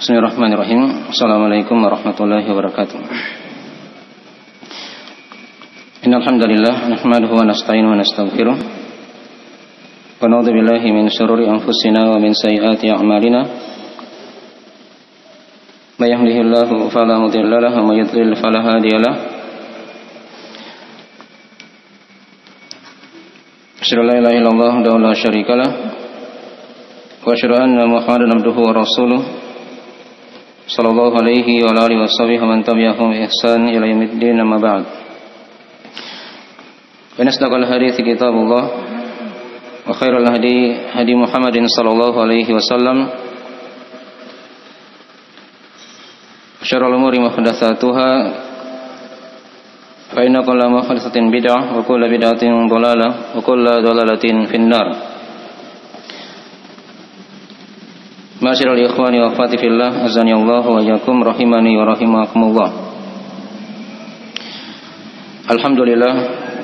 Bismillahirrahmanirrahim. Assalamualaikum warahmatullahi wabarakatuh. Innal hamdalillah nahmaduhu wa nasta'inuhu wa nastaghfiruh. Wa na'udzu billahi min shururi anfusina wa min sayyiati a'malina. May yahdihillahu fala mudilla lahu wa may yudlil fala hadiya lahu. Asyhadu an la ilaha illallah wahdahu la syarika lahu wa asyhadu anna Muhammadan abduhu wa rasuluh. Sallallahu alaihi wa alihi washabihi wa man tabi'ahum bi ihsan ila yaumiddin, amma ba'd. Fa asdaqal hadithi kitabullah wa khairul hadi hadi Muhammadin sallallahu alaihi wasallam. Wa syarrul umuri muhdatsatuha. Fa inna kulla muhdatsatin bid'ah wa kullu bid'atin dhalalah wa kullu dhalalatin finnar. Ma'asyiral ikhwani wa akhwati fillah, azani Allah wa iyyakum rahimani wa rahimakumullah. Alhamdulillah,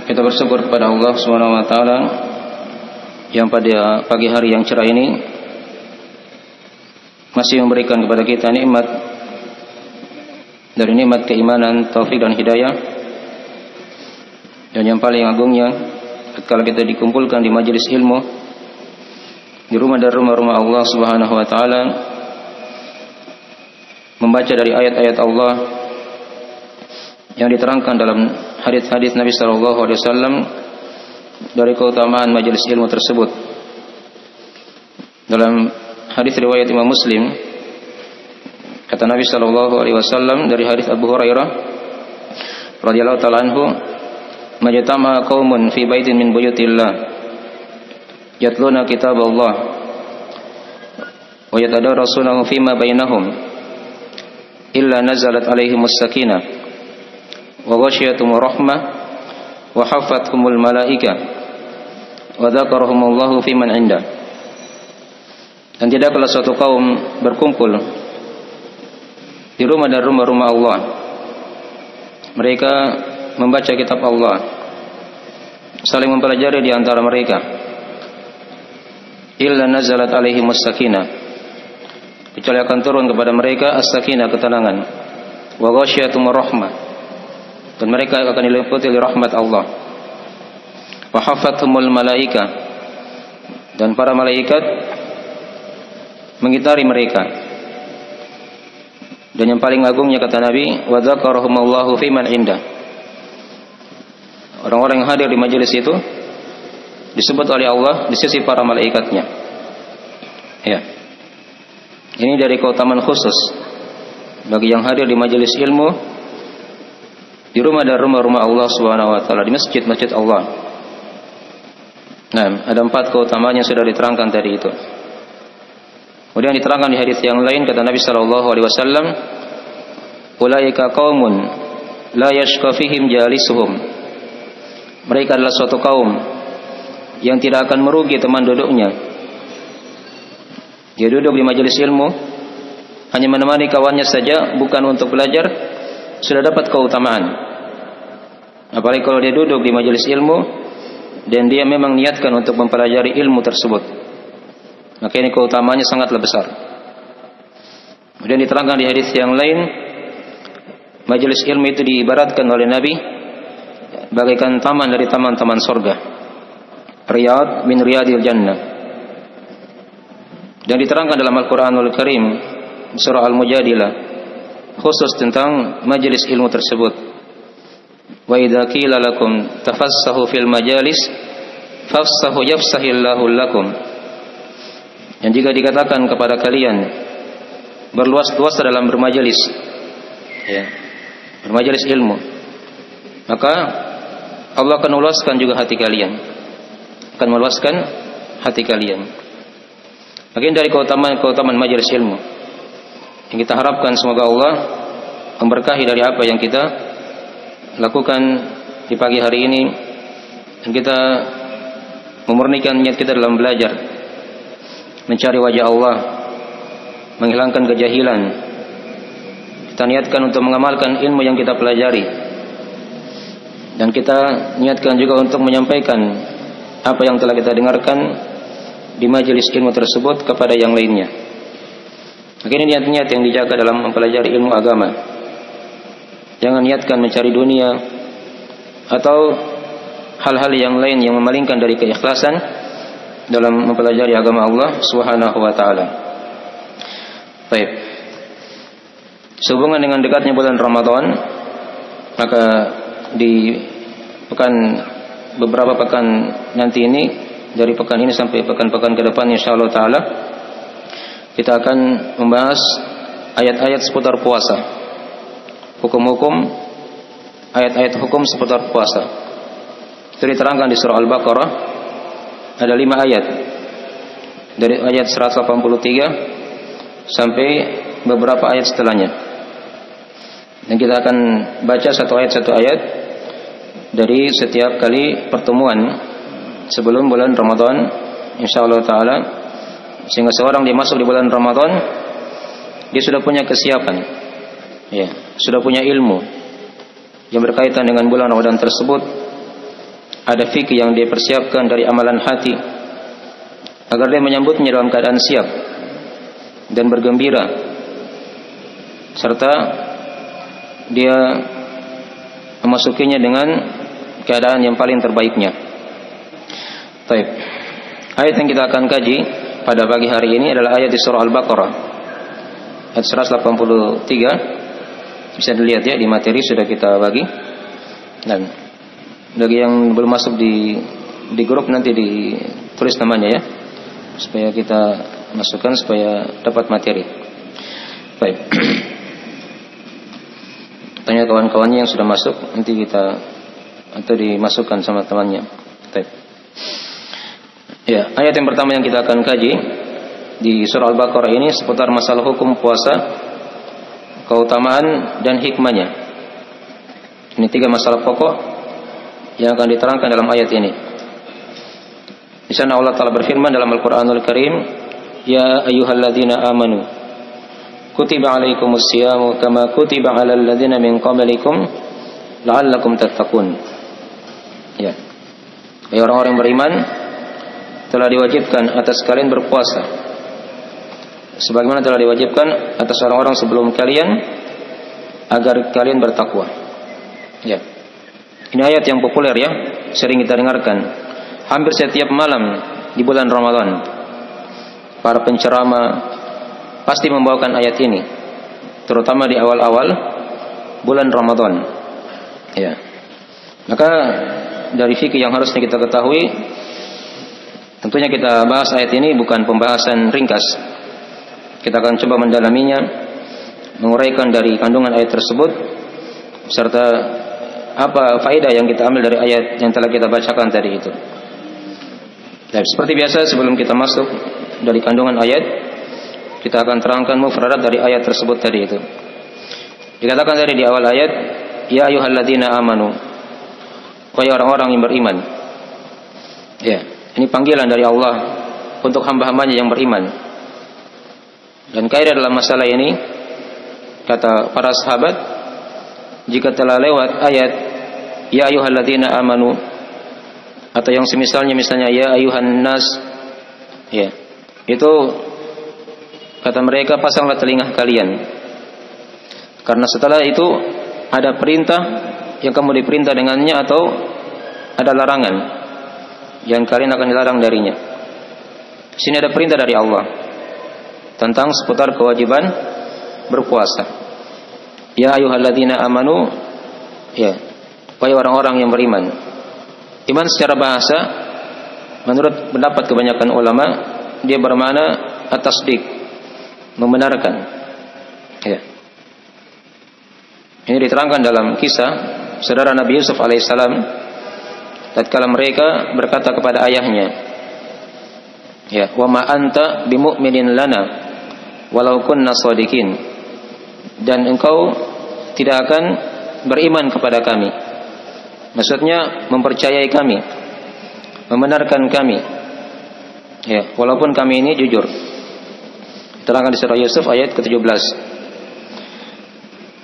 kita bersyukur kepada Allah Subhanahu wa taala yang pada pagi hari yang cerah ini masih memberikan kepada kita nikmat dari nikmat keimanan, taufik dan hidayah. Dan yang paling agungnya, ketika kita dikumpulkan di majelis ilmu, di rumah dari rumah-rumah Allah Subhanahu wa taala, membaca dari ayat-ayat Allah yang diterangkan dalam hadis-hadis Nabi sallallahu alaihi wasallam dari keutamaan majelis ilmu tersebut. Dalam hadis riwayat Imam Muslim, kata Nabi sallallahu alaihi wasallam dari hadis Abu Hurairah radhiyallahu taala anhu, "Majtama'a qaumun fi baitin min buyutillah yatluna kitab Allah wa yatadarasunahu fima bainahum illa nazalat alaihimus sakinah wa ghashiyatuhumur rahmah wa haffathumul malaika wa dzakarahumullahu fiman indah." Dan tidaklah suatu kaum berkumpul di rumah dan rumah-rumah Allah, mereka membaca kitab Allah, saling mempelajari di antara mereka, illa nazalat alaihimus sakinah, kecuali akan turun kepada mereka as-sakinah, ketenangan, wa ghashiyatuhumur rahmah, dan mereka akan diliputi oleh rahmat Allah, wa haffathumul malaika, dan para malaikat mengitari mereka. Dan yang paling agungnya, kata Nabi, wa dzakarahumullahu fiman indah, orang-orang yang hadir di majelis itu disebut oleh Allah di sisi para malaikatnya. Ya. Ini dari keutamaan khusus bagi yang hadir di majelis ilmu di rumah dan rumah-rumah Allah Subhanahu wa taala, di masjid-masjid Allah. Nah, ada 4 keutamaan yang sudah diterangkan tadi itu. Kemudian diterangkan di hadis yang lain, kata Nabi sallallahu alaihi wasallam, "Ulaika qaumun la yashqa fihim jalisuhum." Mereka adalah suatu kaum yang tidak akan merugi teman duduknya. Dia duduk di majelis ilmu hanya menemani kawannya saja, bukan untuk belajar, sudah dapat keutamaan. Apalagi kalau dia duduk di majelis ilmu dan dia memang niatkan untuk mempelajari ilmu tersebut, maka ini keutamaannya sangatlah besar. Kemudian diterangkan di hadis yang lain, majelis ilmu itu diibaratkan oleh Nabi bagaikan taman dari taman-taman surga, riyad min riyadil jannah. Dan diterangkan dalam Al-Quranul Karim surah Al-Mujadilah khusus tentang majelis ilmu tersebut. Wa idza qila lakum tafassahu fil majalis fafsahu yafsahillahu lakum. Dan jika dikatakan kepada kalian berluas-luas dalam bermajelis, ya, bermajelis ilmu, maka Allah akan meluaskan juga hati kalian, akan meluaskan hati kalian. Bagian dari keutamaan majelis ilmu yang kita harapkan, semoga Allah memberkahi dari apa yang kita lakukan di pagi hari ini, dan kita memurnikan niat kita dalam belajar, mencari wajah Allah, menghilangkan kejahilan. Kita niatkan untuk mengamalkan ilmu yang kita pelajari, dan kita niatkan juga untuk menyampaikan apa yang telah kita dengarkan di majelis ilmu tersebut kepada yang lainnya. Maka ini niat-niat yang dijaga dalam mempelajari ilmu agama. Jangan niatkan mencari dunia atau hal-hal yang lain yang memalingkan dari keikhlasan dalam mempelajari agama Allah Subhanahu wa taala. Baik. Sehubungan dengan dekatnya bulan Ramadan, maka di beberapa pekan nanti ini, dari pekan ini sampai pekan-pekan ke depan insyaallah taala, kita akan membahas ayat-ayat seputar puasa. Hukum-hukum, ayat-ayat hukum seputar puasa. Itu diterangkan di surah Al-Baqarah. Ada 5 ayat. Dari ayat 183 sampai beberapa ayat setelahnya. Dan kita akan baca satu ayat dari setiap kali pertemuan sebelum bulan Ramadan insyaallah taala, sehingga seorang dia masuk di bulan Ramadan dia sudah punya kesiapan, ya, sudah punya ilmu yang berkaitan dengan bulan Ramadan tersebut. Ada fikih yang dia persiapkan dari amalan hati agar dia menyambutnya dalam keadaan siap dan bergembira, serta dia memasukinya dengan keadaan yang paling terbaiknya. Baik. Ayat yang kita akan kaji pada pagi hari ini adalah ayat di surah Al-Baqarah ayat 183. Bisa dilihat ya, di materi sudah kita bagi. Dan bagi yang belum masuk di grup, nanti ditulis namanya ya, supaya kita masukkan supaya dapat materi. Baik. Tanya kawan-kawannya yang sudah masuk, nanti kita atau dimasukkan sama temannya. Baik. Ya, ayat yang pertama yang kita akan kaji di surah Al-Baqarah ini seputar masalah hukum puasa, keutamaan dan hikmahnya. Ini 3 masalah pokok yang akan diterangkan dalam ayat ini. Di sana Allah Ta'ala berfirman dalam Al-Qur'anul Karim, "Ya ayyuhalladzina amanu kutiba alaikumus siyamu kama kutiba alal ladzina min qablikum la'allakum tattaqun." Ya. Hai orang-orang yang beriman, telah diwajibkan atas kalian berpuasa sebagaimana telah diwajibkan atas orang-orang sebelum kalian agar kalian bertakwa. Ya. Ini ayat yang populer ya, sering kita dengarkan hampir setiap malam di bulan Ramadan. Para penceramah pasti membawakan ayat ini, terutama di awal-awal bulan Ramadan. Ya. Maka dari fikih yang harusnya kita ketahui, tentunya kita bahas ayat ini bukan pembahasan ringkas. Kita akan coba mendalaminya, menguraikan dari kandungan ayat tersebut, serta apa faedah yang kita ambil dari ayat yang telah kita bacakan tadi itu. Dan seperti biasa, sebelum kita masuk dari kandungan ayat, kita akan terangkan mufradat dari ayat tersebut tadi itu. Dikatakan tadi di awal ayat, "Ya ayyuhalladzina amanu," wahai orang-orang yang beriman. Ya, ini panggilan dari Allah untuk hamba-hambanya yang beriman. Dan kaidah dalam masalah ini, kata para sahabat, jika telah lewat ayat ya ayyuhalladzina amanu atau yang semisalnya, misalnya ya ayyuhan nas, ya, itu kata mereka pasanglah telinga kalian, karena setelah itu ada perintah yang kamu diperintah dengannya atau ada larangan yang kalian akan dilarang darinya. Di sini ada perintah dari Allah tentang seputar kewajiban berpuasa. Ya ayyuhalladzina amanu, ya, wahai orang-orang yang beriman. Iman secara bahasa, menurut pendapat kebanyakan ulama, dia bermakna at-tasdiq, membenarkan. Ya. Ini diterangkan dalam kisah saudara Nabi Yusuf alaihissalam, tatkala mereka berkata kepada ayahnya, ya, wa ma anta bimu'minin lana walau kunna shadiqin, dan engkau tidak akan beriman kepada kami. Maksudnya mempercayai kami, membenarkan kami, ya, walaupun kami ini jujur. Terangkan di surah Yusuf ayat ke-17.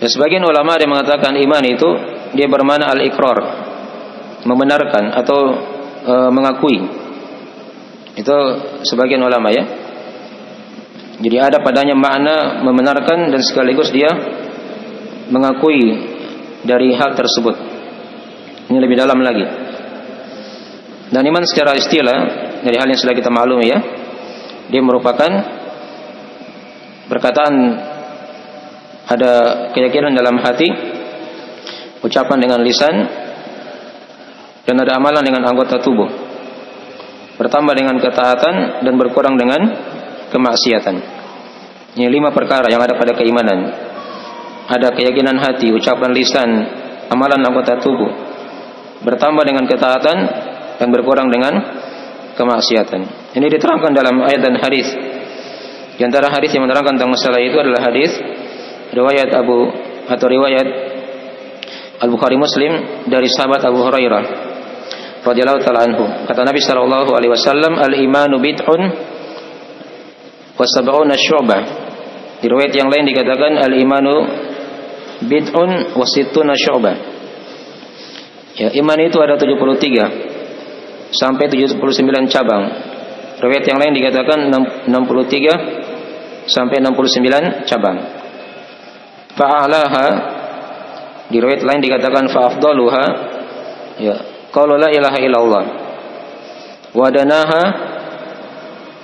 Dan sebagian ulama ada yang mengatakan iman itu dia bermakna al-iqrar, membenarkan atau mengakui. Itu sebagian ulama ya. Jadi ada padanya makna membenarkan dan sekaligus dia mengakui dari hal tersebut. Ini lebih dalam lagi. Dan iman secara istilah dari hal yang sudah kita maklumi ya, dia merupakan perkataan, ada keyakinan dalam hati, ucapan dengan lisan, dan ada amalan dengan anggota tubuh. Bertambah dengan ketaatan dan berkurang dengan kemaksiatan. Ini 5 perkara yang ada pada keimanan. Ada keyakinan hati, ucapan lisan, amalan anggota tubuh, bertambah dengan ketaatan dan berkurang dengan kemaksiatan. Ini diterangkan dalam ayat dan hadis. Di antara hadis yang menerangkan tentang masalah itu adalah hadis riwayat riwayat Al-Bukhari Muslim dari sahabat Abu Hurairah radhiyallahu taala anhu. Kata Nabi sallallahu alaihi wasallam, "Al-imanu bid'un wa sab'una syu'bah." Di riwayat yang lain dikatakan al-imanu bid'un wa sittuna syu'bah. Ya, iman itu ada 73 sampai 79 cabang. Riwayat yang lain dikatakan 63 sampai 69 cabang. Fa'alaha, di riwayat lain dikatakan fa'afdaluha, ya, qaulu la ilaha illallah. Wa danaha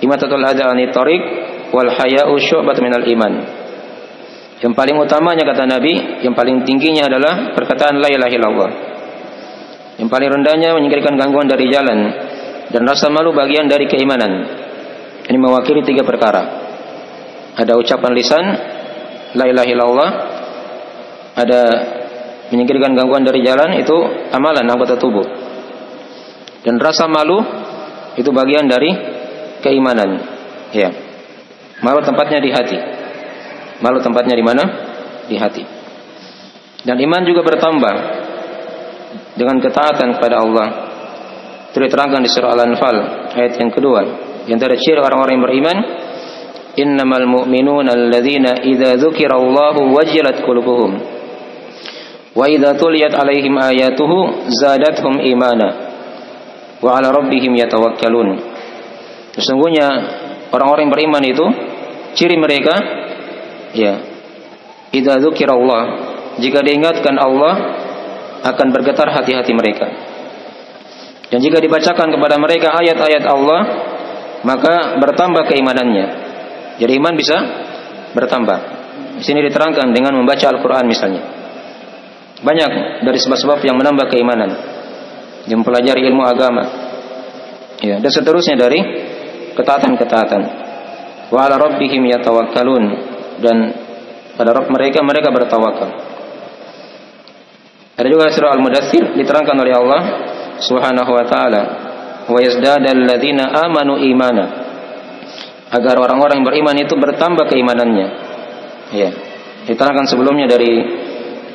imatatul adza anit tariq wal haya'u syu'batun minal iman. Yang paling utamanya kata Nabi, yang paling tingginya adalah perkataan la ilaha illallah. Yang paling rendahnya menyingkirkan gangguan dari jalan, dan rasa malu bagian dari keimanan. Ini mewakili 3 perkara. Ada ucapan lisan la ilaha illallah, ada menyingkirkan gangguan dari jalan, itu amalan anggota tubuh, dan rasa malu itu bagian dari keimanan. Ya, malu tempatnya di hati. Malu tempatnya di mana? Di hati. Dan iman juga bertambah dengan ketaatan kepada Allah. Itu diterangkan di surah Al-Anfal ayat yang kedua. Di antara ciri orang-orang yang beriman, innamal mu'minuna alladzina idza dzukirallahu wajilat qulubuhum wa idza tuliyat alaihim ayatuhu zadatuhum imana wa ala rabbihim yatawakkalun. Sesungguhnya orang-orang yang beriman itu ciri mereka, ya, idza dzukirallah, jika diingatkan Allah akan bergetar hati-hati mereka. Dan jika dibacakan kepada mereka ayat-ayat Allah, maka bertambah keimanannya. Jadi iman bisa bertambah. Di sini diterangkan dengan membaca Al-Quran misalnya. Banyak dari sebab-sebab yang menambah keimanan, yang mempelajari ilmu agama, ya, dan seterusnya dari ketaatan-ketaatan. Wa ala rabbihim yatawakkalun, dan pada Rabb mereka bertawakal. Ada juga surah Al-Mudaththir diterangkan oleh Allah Subhanahu wa taala, wa yazdadal ladzina amanu imana, agar orang-orang yang beriman itu bertambah keimanannya. Ya, diterangkan sebelumnya dari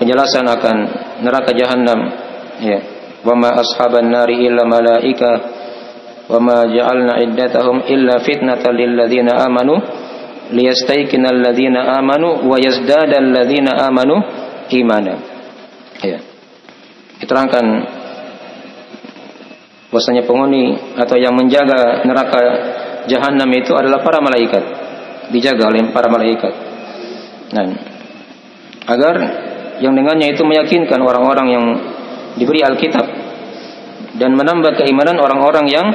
penjelasan akan neraka jahanam. Ya, wa ma ashaban nari illa malaika wa ma ja'alna iddatahum illa fitnatan lil ladzina amanu liyastayqinal ladzina amanu wa yazdadal ladzina amanu imana. Ya, diterangkan bahwasanya penghuni atau yang menjaga neraka jahanam itu adalah para malaikat, dijaga oleh para malaikat. Nah, agar yang dengannya itu meyakinkan orang-orang yang diberi Alkitab dan menambah keimanan orang-orang yang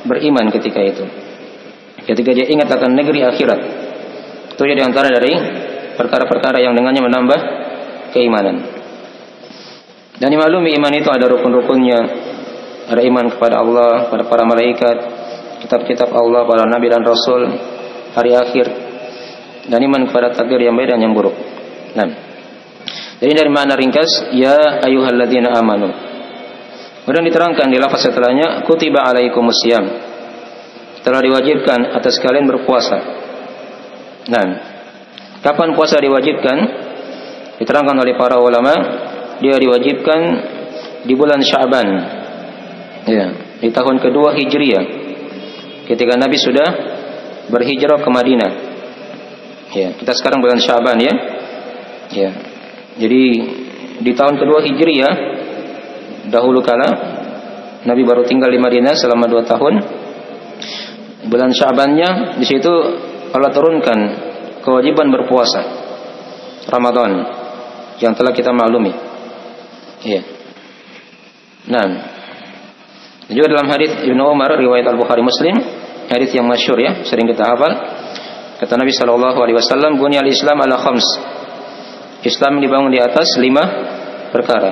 beriman ketika itu. Ketika dia ingat akan negeri akhirat, itu di antara dari perkara-perkara yang dengannya menambah keimanan. Dan dimaklumi iman itu ada rukun-rukunnya. Ada iman kepada Allah, kepada para malaikat, kitab-kitab Allah, para nabi dan rasul, hari akhir, dan iman kepada takdir yang baik dan yang buruk. Nah, jadi dari makna ringkas, ya ayyuhalladzina amanu. Kemudian diterangkan di lafaz setelahnya, kutiba alaikumusiyam, telah diwajibkan atas kalian berpuasa. Nah, kapan puasa diwajibkan? Diterangkan oleh para ulama, dia diwajibkan di bulan Sya'ban. Ya, di tahun kedua Hijriah, ketika Nabi sudah berhijrah ke Madinah. Ya, kita sekarang bulan Sya'ban ya. Ya. Jadi di tahun kedua Hijriah, dahulu kala Nabi baru tinggal di Madinah selama 2 tahun. Bulan Sya'bannya di situ Allah turunkan kewajiban berpuasa Ramadan yang telah kita maklumi. Ya. Nah, juga dalam hadis Ibnu Umar riwayat Al-Bukhari Muslim, hadis yang masyhur ya, sering kita hafal. Kata Nabi sallallahu alaihi wasallam, "Bunyal Islam ala khams." Islam dibangun di atas 5 perkara.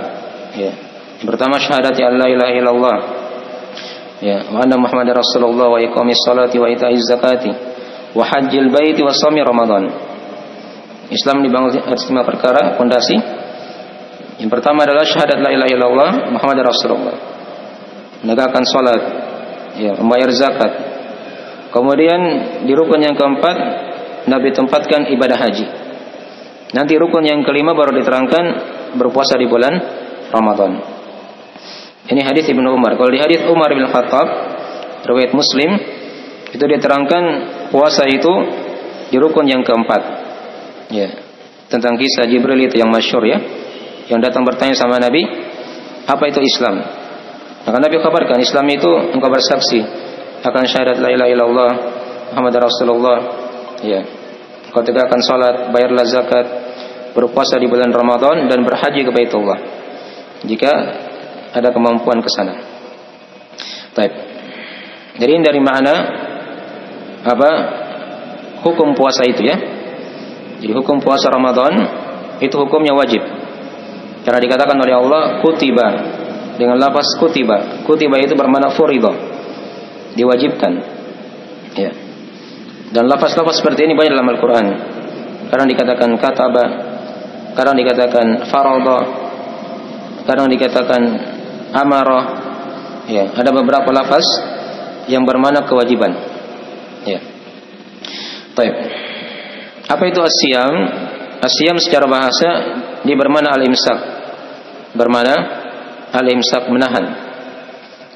Ya. Yang pertama syahadat la ilaha illallah. Ya, wa anna Muhammadar Rasulullah wa iqamis salati wa ita'iz zakati wa hajjil baiti wa shaumi Ramadan. Islam dibangun atas 5 perkara fondasi. Yang pertama adalah syahadat la ilaha illallah Muhammadar Rasulullah. Menegakkan salat, ya, membayar zakat. Kemudian di rukun yang keempat Nabi tempatkan ibadah haji. Nanti rukun yang kelima baru diterangkan berpuasa di bulan Ramadan. Ini hadis Ibnu Umar. Kalau di hadis Umar bin Khattab riwayat Muslim itu diterangkan puasa itu di rukun yang keempat. Ya. Tentang kisah Jibril itu yang masyhur ya. Yang datang bertanya sama Nabi, apa itu Islam? Maka Nabi kabarkan Islam itu engkau bersaksi akan syahadat la ilaha illallah Muhammadar Rasulullah. Ya. Engkau tegakkan salat, bayarlah zakat, berpuasa di bulan Ramadan dan berhaji ke Baitullah. Jika ada kemampuan ke sana. Baik. Jadi dari makna apa hukum puasa itu ya. Jadi hukum puasa Ramadan itu hukumnya wajib. Karena dikatakan oleh Allah kutiba dengan lafaz kutiba. Kutiba itu bermakna furiḍah. Diwajibkan. Ya. Dan lafaz-lafaz seperti ini banyak dalam Al-Qur'an. Kadang dikatakan kataba, kadang dikatakan faradha, kadang dikatakan amarah, ya, ada beberapa lafaz yang bermakna kewajiban. Ya. Baik. Apa itu as-siyam? As-siyam secara bahasa dia bermakna al-imsak. Bermakna al-imsak, menahan.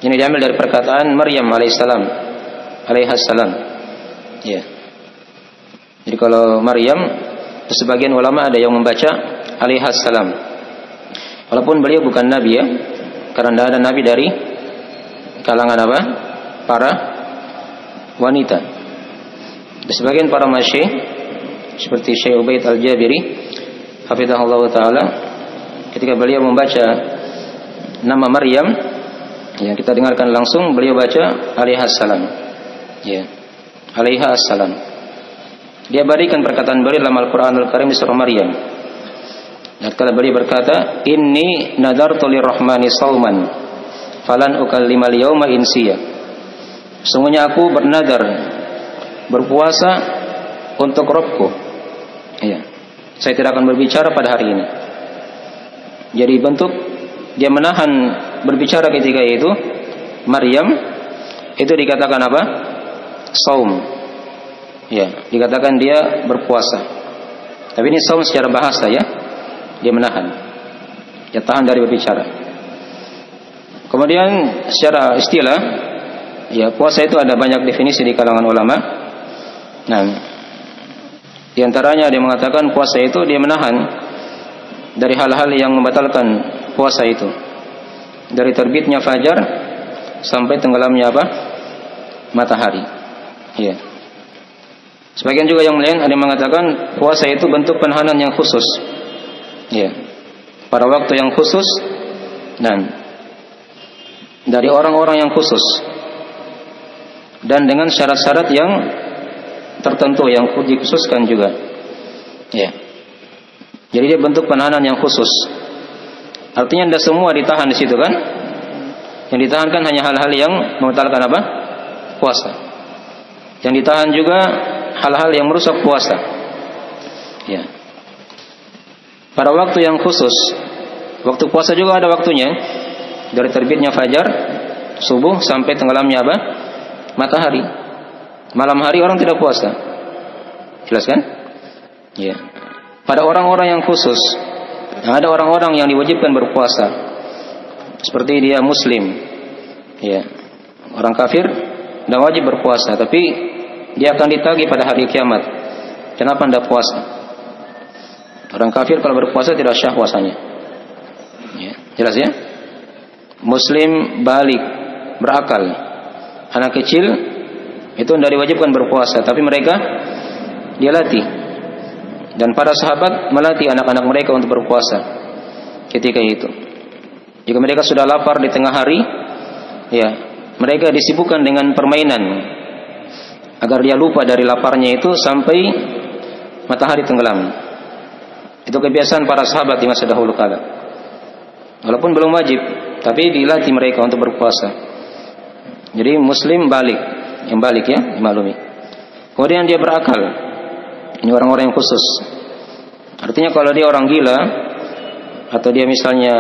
Ini diambil dari perkataan Maryam alaihissalam. Ya. Jadi kalau Maryam, sebagian ulama ada yang membaca alaihissalam. Walaupun beliau bukan nabi ya. Karena tidak ada nabi dari kalangan apa? Para wanita. Dan sebagian para masyayikh seperti Syekh Ubaid Al-Jabiri hafizahullah taala ketika beliau membaca nama Maryam yang kita dengarkan langsung beliau baca alaihassalam. Ya. Alaihassalam. Dia berikan perkataan beliau dalam Al-Qur'anul Karim di surah Maryam. Dan kala beliau berkata, "Inni nadartu lirrahmani shauman, falan ukallimal yauma insiya." Sungguhnya aku bernadar berpuasa untuk Rabbku. Iya. Saya tidak akan berbicara pada hari ini. Jadi bentuk dia menahan berbicara ketika itu Maryam itu dikatakan apa? Saum. Ya, dikatakan dia berpuasa. Tapi ini saum secara bahasa ya. Dia menahan. Dia tahan dari berbicara. Kemudian secara istilah, ya puasa itu ada banyak definisi di kalangan ulama. Nah, di antaranya ada yang mengatakan puasa itu dia menahan dari hal-hal yang membatalkan puasa itu. Dari terbitnya fajar sampai tenggelamnya apa? Matahari. Ya. Sebagian juga yang lain ada yang mengatakan puasa itu bentuk penahanan yang khusus. Ya. Pada waktu yang khusus dan dari orang-orang yang khusus dan dengan syarat-syarat yang tertentu yang dikhususkan juga. Ya. Jadi dia bentuk penahanan yang khusus. Artinya tidak semua ditahan di situ kan? Yang ditahan kan hanya hal-hal yang membatalkan apa? Puasa. Yang ditahan juga hal-hal yang merusak puasa. Ya. Pada waktu yang khusus, waktu puasa juga ada waktunya. Dari terbitnya fajar, subuh sampai tenggelamnya apa? Matahari. Malam hari orang tidak puasa. Jelas kan? Ya. Pada orang-orang yang khusus, ada orang-orang yang diwajibkan berpuasa. Seperti dia muslim. Ya. Orang kafir tidak wajib berpuasa, tapi dia akan ditagih pada hari kiamat. Kenapa tidak puasa? Orang kafir kalau berpuasa tidak syah puasanya. Ya. Jelas ya? Muslim balik, berakal. Anak kecil itu tidak diwajibkan berpuasa, tapi mereka dia latih. Dan para sahabat melatih anak-anak mereka untuk berpuasa ketika itu. Jika mereka sudah lapar di tengah hari, ya, mereka disibukkan dengan permainan agar dia lupa dari laparnya itu sampai matahari tenggelam. Itu kebiasaan para sahabat di masa dahulu kala. Walaupun belum wajib, tapi dilatih mereka untuk berpuasa. Jadi muslim balik, yang balik ya, dimaklumi. Kemudian dia berakal. Ini orang-orang yang khusus. Artinya kalau dia orang gila atau dia misalnya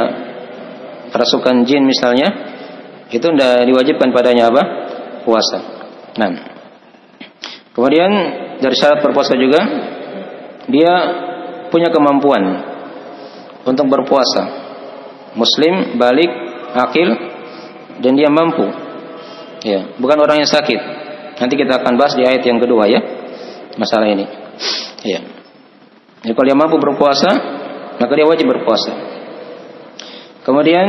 kerasukan jin misalnya, itu tidak diwajibkan padanya apa? Puasa. Nah, kemudian dari syarat berpuasa juga dia punya kemampuan untuk berpuasa. Muslim, balik, akil, dan dia mampu. Ya, bukan orang yang sakit. Nanti kita akan bahas di ayat yang kedua ya, masalah ini. Ya. Jadi kalau dia mampu berpuasa, maka dia wajib berpuasa. Kemudian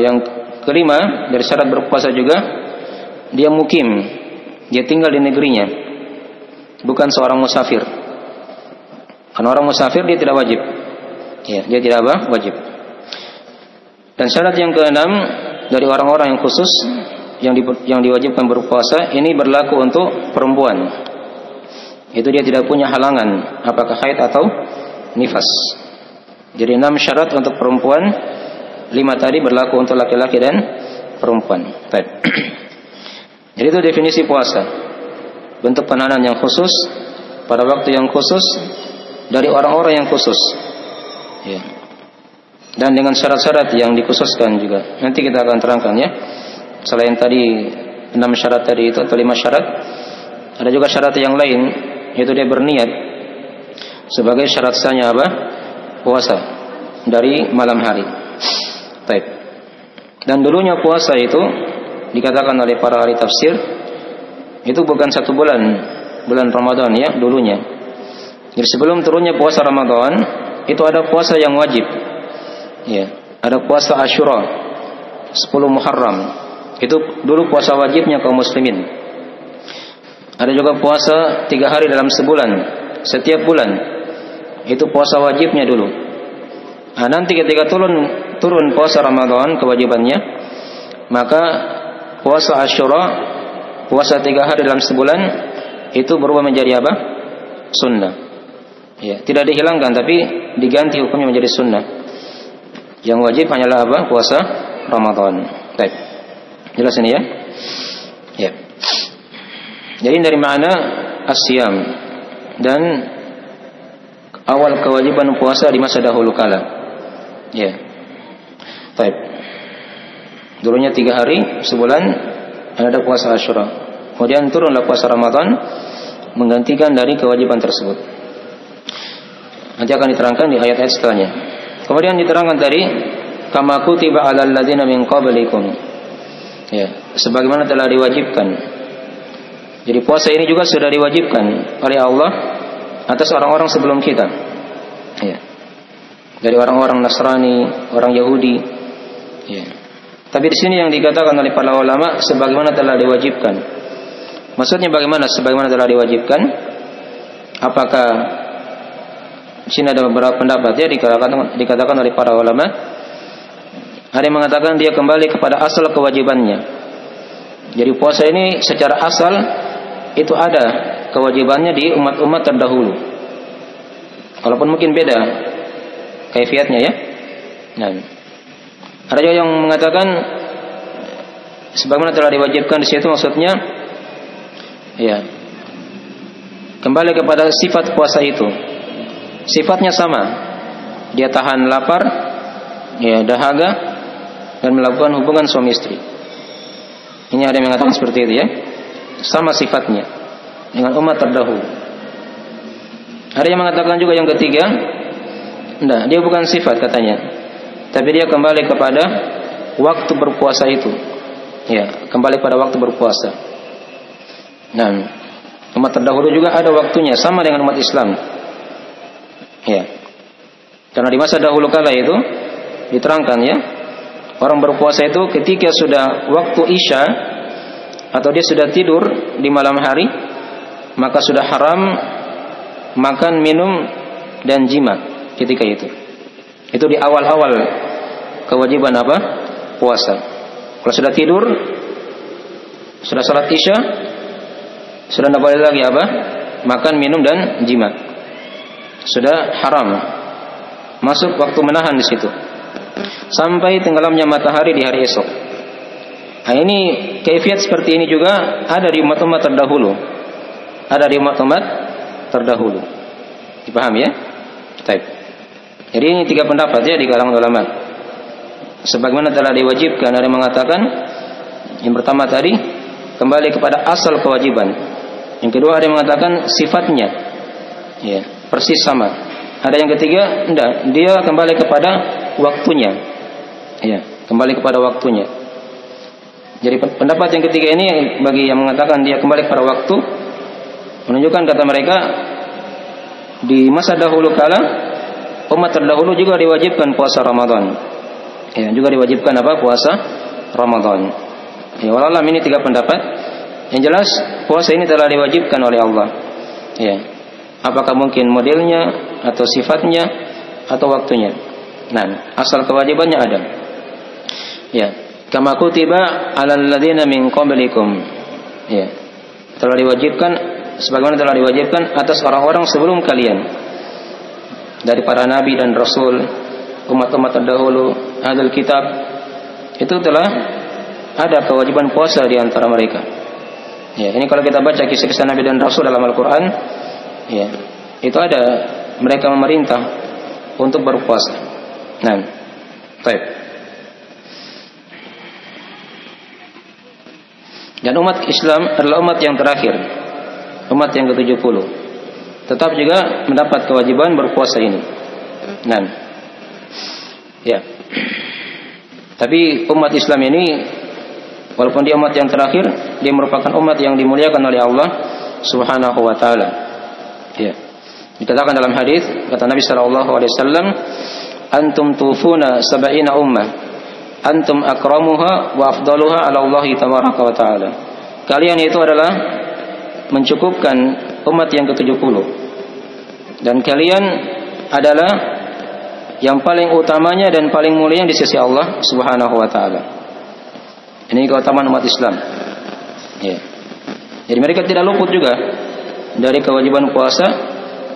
yang kelima dari syarat berpuasa juga dia mukim, dia tinggal di negerinya, bukan seorang musafir. Karena orang musafir dia tidak wajib. Ya, dia tidak apa? Wajib. Dan syarat yang keenam dari orang-orang yang khusus yang diwajibkan berpuasa ini berlaku untuk perempuan. Itu dia tidak punya halangan apakah haid atau nifas. Jadi 6 syarat untuk perempuan, 5 tadi berlaku untuk laki-laki dan perempuan. Baik. Jadi itu definisi puasa. Bentuk penahanan yang khusus pada waktu yang khusus dari orang-orang yang khusus. Ya. Dan dengan syarat-syarat yang dikhususkan juga. Nanti kita akan terangkan ya. Selain tadi 6 syarat tadi itu atau 5 syarat, ada juga syarat yang lain, yaitu dia berniat sebagai syarat sahnya apa? Puasa dari malam hari. Baik. Dan dulunya puasa itu dikatakan oleh para ahli tafsir itu bukan 1 bulan Ramadan ya dulunya. Jadi sebelum turunnya puasa Ramadan itu ada puasa yang wajib. Ya, ada puasa Asyura 10 Muharram. Itu dulu puasa wajibnya kaum muslimin. Ada juga puasa 3 hari dalam sebulan, setiap bulan. Itu puasa wajibnya dulu. Nah, nanti ketika turun puasa Ramadan kewajibannya, maka puasa Asyura, puasa 3 hari dalam sebulan itu berubah menjadi apa? Sunnah. Ya, tidak dihilangkan tapi diganti hukumnya menjadi sunnah. Yang wajib hanyalah apa? Puasa Ramadan. Baik. Jelas ini ya? Ya. Jadi dari makna as-siyam dan awal kewajiban puasa di masa dahulu kala. Ya. Baik. Dulunya 3 hari sebulan ada puasa Asyura. Kemudian turunlah puasa Ramadan menggantikan dari kewajiban tersebut. Nanti akan diterangkan di ayat-ayat setelahnya. Kemudian diterangkan tadi kama kutiba 'alal ladzina min qablikum. Ya, sebagaimana telah diwajibkan. Jadi puasa ini juga sudah diwajibkan oleh Allah atas orang-orang sebelum kita. Ya. Dari orang-orang Nasrani, orang Yahudi. Ya. Tapi di sini yang dikatakan oleh para ulama sebagaimana telah diwajibkan. Maksudnya bagaimana sebagaimana telah diwajibkan? Apakah di sini ada beberapa pendapat ya dikatakan oleh para ulama. Ada yang mengatakan dia kembali kepada asal kewajibannya. Jadi puasa ini secara asal itu ada kewajibannya di umat-umat terdahulu. Walaupun mungkin beda kaifiatnya ya. Nah, ada juga yang mengatakan sebagaimana telah diwajibkan di situ maksudnya ya kembali kepada sifat puasa itu. Sifatnya sama. Dia tahan lapar, ya dahaga dan melakukan hubungan suami istri. Ini ada yang mengatakan seperti itu ya. Sama sifatnya dengan umat terdahulu. Ada yang mengatakan juga yang ketiga, enggak, dia bukan sifat katanya. Tapi dia kembali kepada waktu berpuasa itu. Ya, kembali pada waktu berpuasa. Nah, umat terdahulu juga ada waktunya sama dengan umat Islam. Ya. Karena di masa dahulu kala itu diterangkan ya, orang berpuasa itu ketika sudah waktu Isya atau dia sudah tidur di malam hari, maka sudah haram makan, minum, dan jima ketika itu. Itu di awal-awal kewajiban apa? Puasa. Kalau sudah tidur, sudah salat isya, sudah tidak boleh lagi apa? Makan, minum, dan jima. Sudah haram. Masuk waktu menahan di situ. Sampai tenggelamnya matahari di hari esok. Nah, ini kaifiat seperti ini juga ada di umat-umat terdahulu. Ada di umat-umat terdahulu. Dipahami ya? Baik. Jadi ini 3 pendapat ya di kalangan ulama. Sebagaimana telah diwajibkan, ada yang mengatakan yang pertama tadi kembali kepada asal kewajiban. Yang kedua ada yang mengatakan sifatnya, ya, persis sama. Ada yang ketiga, enggak, dia kembali kepada waktunya, ya, kembali kepada waktunya. Jadi pendapat yang ketiga ini bagi yang mengatakan dia kembali kepada waktu, menunjukkan kata mereka di masa dahulu kala umat terdahulu juga diwajibkan puasa Ramadan. Ya, juga diwajibkan apa? Puasa Ramadan. Ya, wallahualam ini 3 pendapat. Yang jelas puasa ini telah diwajibkan oleh Allah. Ya. Apakah mungkin modelnya atau sifatnya atau waktunya? Nah, asal kewajibannya ada. Ya. Kama kutiba 'alal ladzina min qablikum. Ya. Telah diwajibkan sebagaimana telah diwajibkan atas orang-orang sebelum kalian. Dari para nabi dan rasul, umat-umat terdahulu, ahlul kitab, itu telah ada kewajiban puasa di antara mereka. Ya, ini kalau kita baca kisah-kisah nabi dan rasul dalam Al-Qur'an, ya, itu ada mereka memerintah untuk berpuasa. Nah, baik. Dan umat Islam adalah umat yang terakhir, umat yang ke-70. Tetap juga mendapat kewajiban berpuasa ini. Nah, ya. Tapi umat Islam ini walaupun dia umat yang terakhir, dia merupakan umat yang dimuliakan oleh Allah Subhanahu wa taala. Ya. Dikatakan dalam hadis kata Nabi sallallahu alaihi wasallam, "Antum tufuna sab'ina ummah, antum akramuha wa afdaluha 'ala Allah tabaraka wa taala." Kalian itu adalah mencukupkan umat yang ke-70. Dan kalian adalah yang paling utamanya dan paling mulia di sisi Allah Subhanahu wa taala. Ini keutamaan umat Islam. Ya. Jadi mereka tidak luput juga dari kewajiban puasa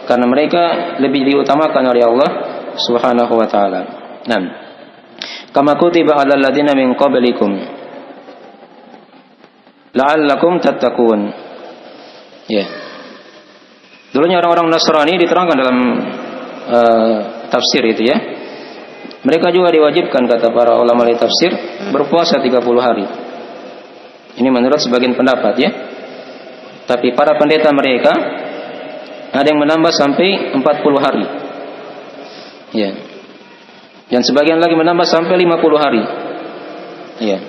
karena mereka lebih diutamakan oleh Allah Subhanahu wa taala. Naam. Kama kutiba 'alal ladzina min qablikum la'allakum tattaqun. Ya. Dulunya orang-orang Nasrani diterangkan dalam tafsir itu ya. Mereka juga diwajibkan kata para ulama tafsir berpuasa 30 hari. Ini menurut sebagian pendapat ya. Tapi para pendeta mereka ada yang menambah sampai 40 hari. Ya. Dan sebagian lagi menambah sampai 50 hari. Ya.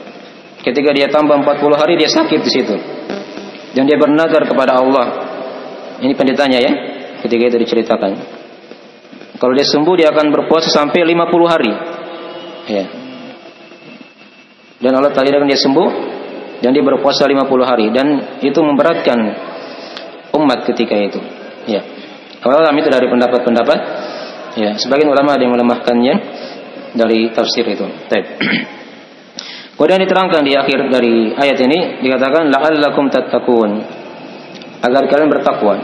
Ketika dia tambah 40 hari dia sakit di situ. Dan dia bernazar kepada Allah. Ini pendetanya ya. Ketika itu diceritakan. Kalau dia sembuh dia akan berpuasa sampai 50 hari. Ya. Dan Allah takdirkan dia sembuh dan dia berpuasa 50 hari dan itu memberatkan umat ketika itu. Ya. Kalau itu dari pendapat-pendapat, ya, sebagian ulama ada yang melemahkannya dari tafsir itu. Baik. Kemudian diterangkan di akhir dari ayat ini dikatakan la'allakum tattaqun, agar kalian bertakwa.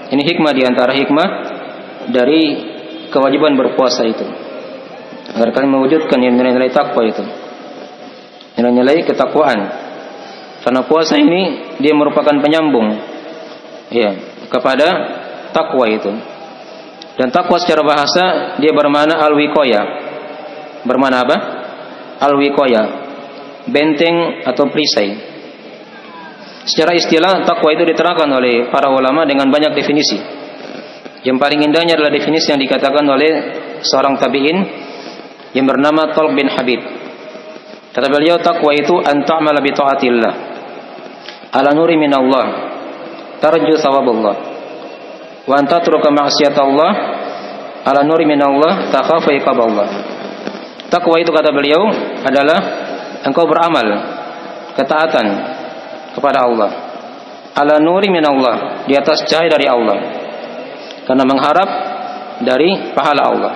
Ini hikmah di antara hikmah dari kewajiban berpuasa itu, agar kalian mewujudkan nilai-nilai takwa itu, nilai-nilai ketakwaan. Karena puasa ini dia merupakan penyambung, ya, kepada takwa itu. Dan takwa secara bahasa dia bermakna al-wiqayah. Bermakna apa? Al-wiqayah, benteng atau perisai. Secara istilah takwa itu diterangkan oleh para ulama dengan banyak definisi. Yang paling indahnya adalah definisi yang dikatakan oleh seorang tabi'in yang bernama Talq bin Habib. Kata beliau, takwa itu an ta'mala bi ta'atillah ala nuri min Allah tarju thawaballah wa an tatruka ma'siyatallah ala nuri min Allah takhafu iqaballah. Takwa itu kata beliau adalah engkau beramal ketaatan kepada Allah ala nuri minallah, di atas cahaya dari Allah, karena mengharap dari pahala Allah.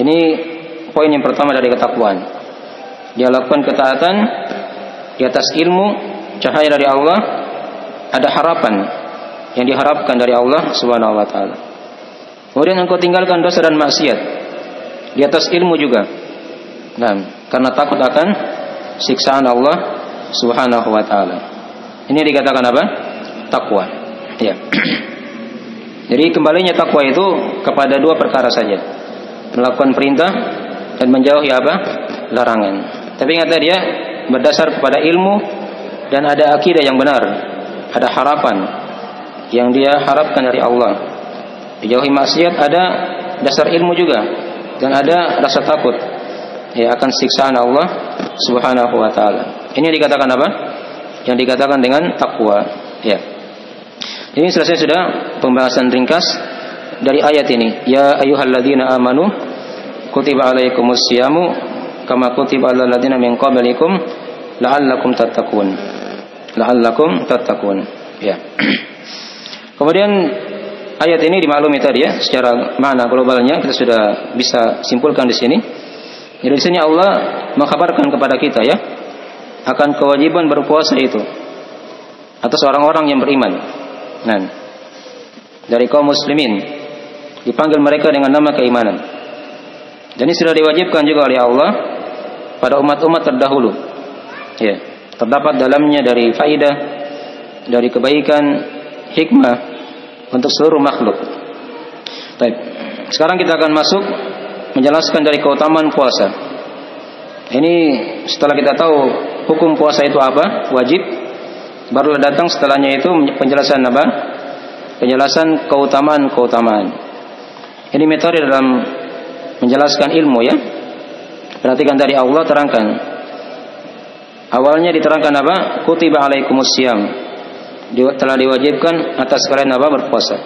Ini poin yang pertama dari ketakwaan. Dia lakukan ketaatan di atas ilmu, cahaya dari Allah, ada harapan yang diharapkan dari Allah Subhanahu wa taala. Kemudian engkau tinggalkan dosa dan maksiat di atas ilmu juga. Nah, karena takut akan siksaan Allah Subhanahu wa taala. Ini dikatakan apa? Takwa. Ya. Jadi kembalinya takwa itu kepada dua perkara saja. Melakukan perintah dan menjauhi apa? Larangan. Tapi ingat dia berdasar kepada ilmu dan ada akidah yang benar. Ada harapan yang dia harapkan dari Allah. Dijauhi maksiat ada dasar ilmu juga dan ada rasa takut ya akan siksaan Allah Subhanahu wa taala. Ini dikatakan apa? Yang dikatakan dengan takwa. Ya. Ini selesai sudah pembahasan ringkas dari ayat ini. Ya ayyuhalladzina amanu kutiba alaikumus syamu kama kutiba alal ladzina min qablikum la'allakum tattaqun. La'allakum tattaqun. Ya. Kemudian ayat ini dimaklumi tadi ya, secara makna globalnya kita sudah bisa simpulkan di sini. Jadi di sini Allah mengkabarkan kepada kita ya akan kewajiban berpuasa itu atas orang-orang yang beriman. Nah, dari kaum muslimin dipanggil mereka dengan nama keimanan. Dan ini sudah diwajibkan juga oleh Allah pada umat-umat terdahulu. Ya, terdapat dalamnya dari faidah, dari kebaikan, hikmah untuk seluruh makhluk. Baik. Sekarang kita akan masuk menjelaskan dari keutamaan puasa. Ini setelah kita tahu hukum puasa itu apa, wajib, barulah datang setelahnya itu penjelasan apa? Penjelasan keutamaan-keutamaan. Ini metode dalam menjelaskan ilmu ya. Perhatikan dari Allah terangkan. Awalnya diterangkan apa? Kutiba alaikumus syiyam. Telah diwajibkan atas kalian apa? Berpuasa.